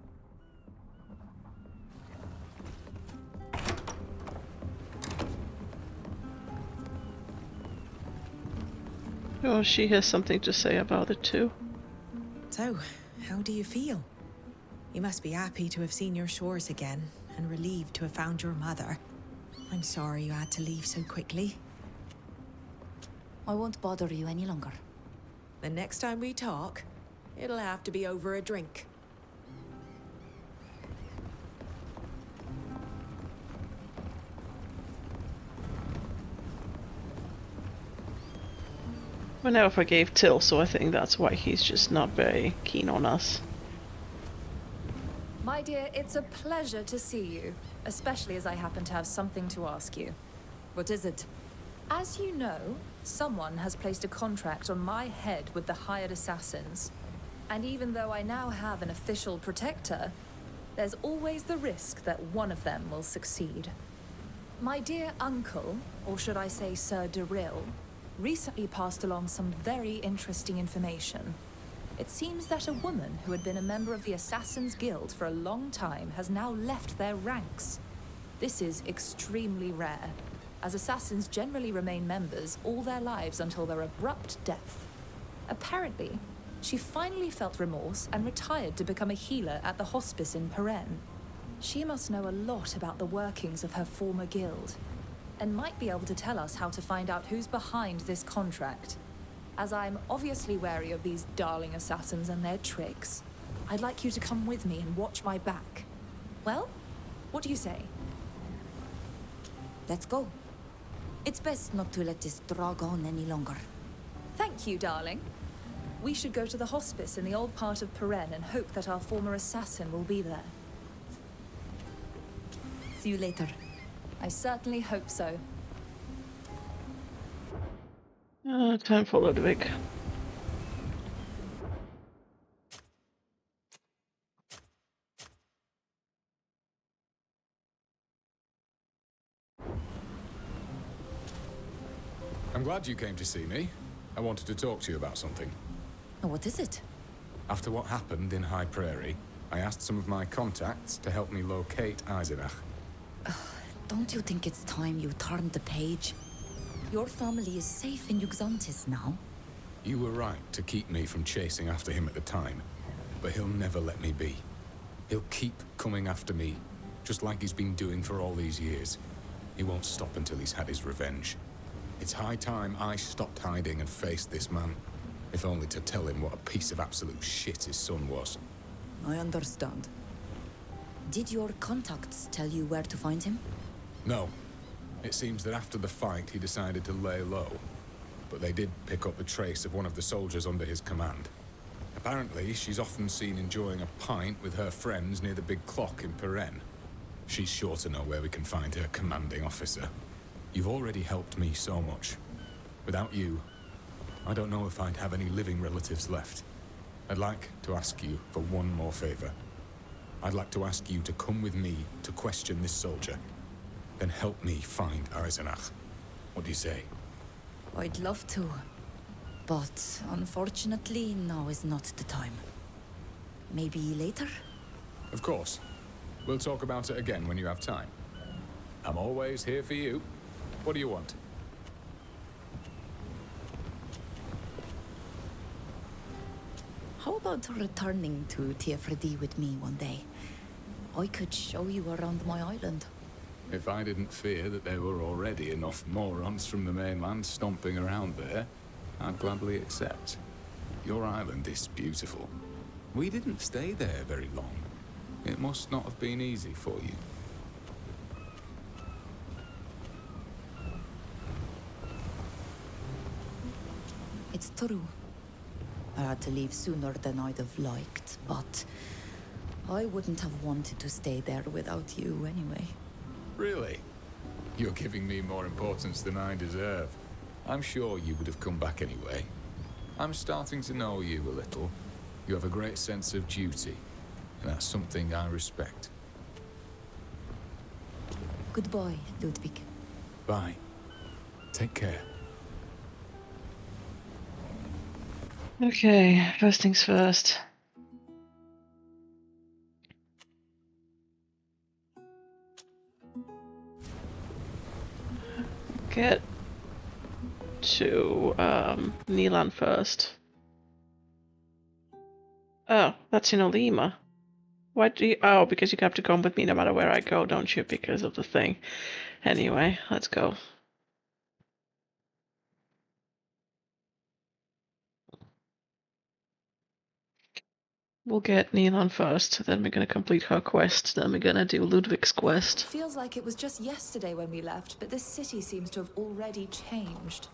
[SPEAKER 1] Oh, she has something to say about it too.
[SPEAKER 6] So, how do you feel? You must be happy to have seen your shores again, and relieved to have found your mother. I'm sorry you had to leave so quickly.
[SPEAKER 2] I won't bother you any longer.
[SPEAKER 6] The next time we talk, it'll have to be over a drink.
[SPEAKER 1] We never forgave Till, so I think that's why he's just not very keen on us.
[SPEAKER 8] My dear, it's a pleasure to see you, especially as I happen to have something to ask you.
[SPEAKER 2] What is it?
[SPEAKER 8] As you know, someone has placed a contract on my head with the hired assassins. And even though I now have an official protector, there's always the risk that one of them will succeed. My dear uncle, or should I say Sir Derrill, recently passed along some very interesting information. It seems that a woman who had been a member of the Assassin's Guild for a long time has now left their ranks. This is extremely rare, as assassins generally remain members all their lives until their abrupt death. Apparently, she finally felt remorse and retired to become a healer at the hospice in Peren. She must know a lot about the workings of her former guild, and might be able to tell us how to find out who's behind this contract. As I'm obviously wary of these darling assassins and their tricks, I'd like you to come with me and watch my back. Well, what do you say?
[SPEAKER 2] Let's go. It's best not to let this drag on any longer.
[SPEAKER 8] Thank you, darling. We should go to the hospice in the old part of Peren and hope that our former assassin will be there.
[SPEAKER 2] See you later.
[SPEAKER 8] I certainly hope so.
[SPEAKER 1] Time for Ludwig.
[SPEAKER 13] I'm glad you came to see me. I wanted to talk to you about something.
[SPEAKER 2] What is it?
[SPEAKER 13] After what happened in High Prairie, I asked some of my contacts to help me locate Eisenach.
[SPEAKER 2] Don't you think it's time you turned the page? Your family is safe in Yuxantis now.
[SPEAKER 13] You were right to keep me from chasing after him at the time, but he'll never let me be. He'll keep coming after me, just like he's been doing for all these years. He won't stop until he's had his revenge. It's high time I stopped hiding and faced this man, if only to tell him what a piece of absolute shit his son was.
[SPEAKER 2] I understand. Did your contacts tell you where to find him?
[SPEAKER 13] No. It seems that after the fight, he decided to lay low. But they did pick up the trace of one of the soldiers under his command. Apparently, she's often seen enjoying a pint with her friends near the big clock in Peren. She's sure to know where we can find her commanding officer. You've already helped me so much. Without you, I don't know if I'd have any living relatives left. I'd like to ask you for one more favor. I'd like to ask you to come with me to question this soldier. Then help me find Eisenach. What do you say?
[SPEAKER 2] I'd love to. But unfortunately, now is not the time. Maybe later?
[SPEAKER 13] Of course. We'll talk about it again when you have time. I'm always here for you. What do you want?
[SPEAKER 2] How about returning to Tiefredi with me one day? I could show you around my island.
[SPEAKER 13] If I didn't fear that there were already enough morons from the mainland stomping around there, I'd gladly accept. Your island is beautiful. We didn't stay there very long. It must not have been easy for you.
[SPEAKER 2] It's true. I had to leave sooner than I'd have liked, but I wouldn't have wanted to stay there without you anyway.
[SPEAKER 13] Really? You're giving me more importance than I deserve. I'm sure you would have come back anyway. I'm starting to know you a little. You have a great sense of duty, and that's something I respect.
[SPEAKER 2] Goodbye, Ludwig.
[SPEAKER 13] Bye. Take care.
[SPEAKER 1] Okay, first things first. Get to Nilan first. Oh, that's in Olima. Why do you? Oh, because you have to come with me no matter where I go, don't you? Because of the thing. Anyway, let's go. We'll get Nilan first, then we're gonna complete her quest, then we're gonna do Ludwig's quest.
[SPEAKER 8] Feels like it was just yesterday when we left, but this city seems to have already changed.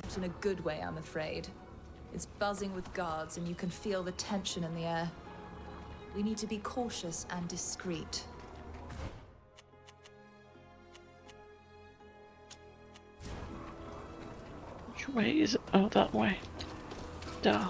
[SPEAKER 8] Not in a good way, I'm afraid. It's buzzing with guards, and you can feel the tension in the air. We need to be cautious and discreet.
[SPEAKER 1] Which way is it? Oh, that way. Duh.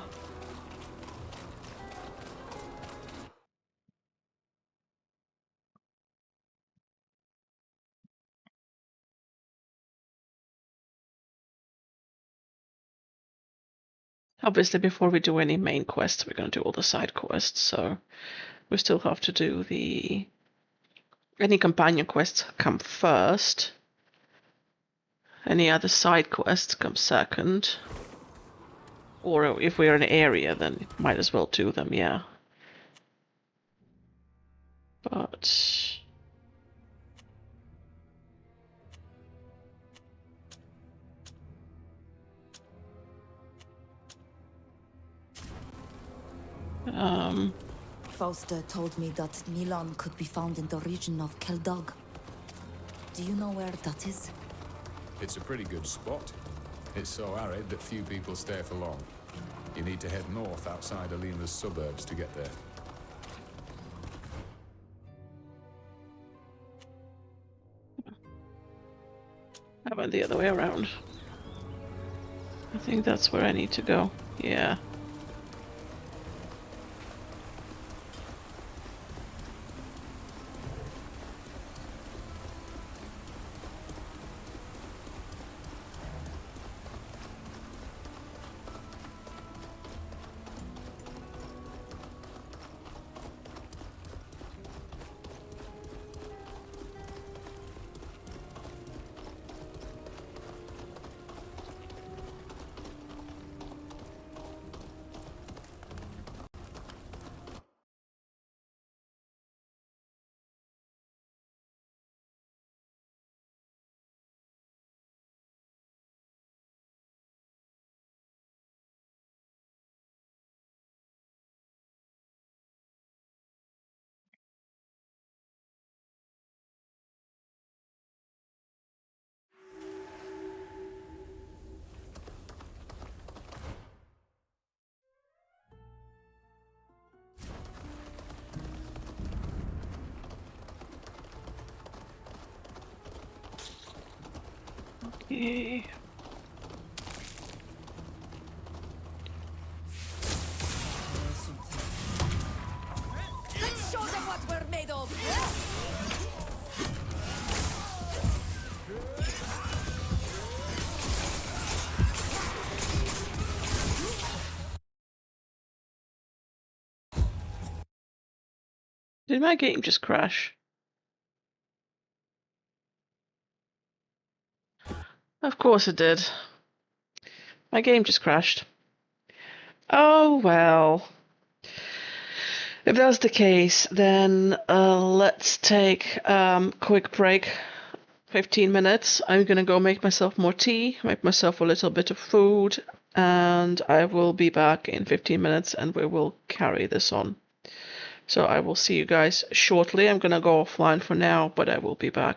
[SPEAKER 1] Obviously, before we do any main quests, we're gonna do all the side quests, so we still have to do the... Any companion quests come first. Any other side quests come second. Or if we're in an area, then might as well do them, yeah. But...
[SPEAKER 2] Fausta told me that Milan could be found in the region of Keldog. Do you know where that is?
[SPEAKER 13] It's a pretty good spot. It's so arid that few people stay for long. You need to head north outside Alima's suburbs to get there.
[SPEAKER 1] How about the other way around? I think that's where I need to go. Yeah. Okay.
[SPEAKER 11] Let's show them what we're made of!
[SPEAKER 1] Did my game just crash? Of course it did. My game just crashed. Oh well. If that's the case, then let's take a quick break. 15 minutes. I'm gonna go make myself more tea, make myself a little bit of food, and I will be back in 15 minutes and we will carry this on. So I will see you guys shortly. I'm gonna go offline for now, but I will be back.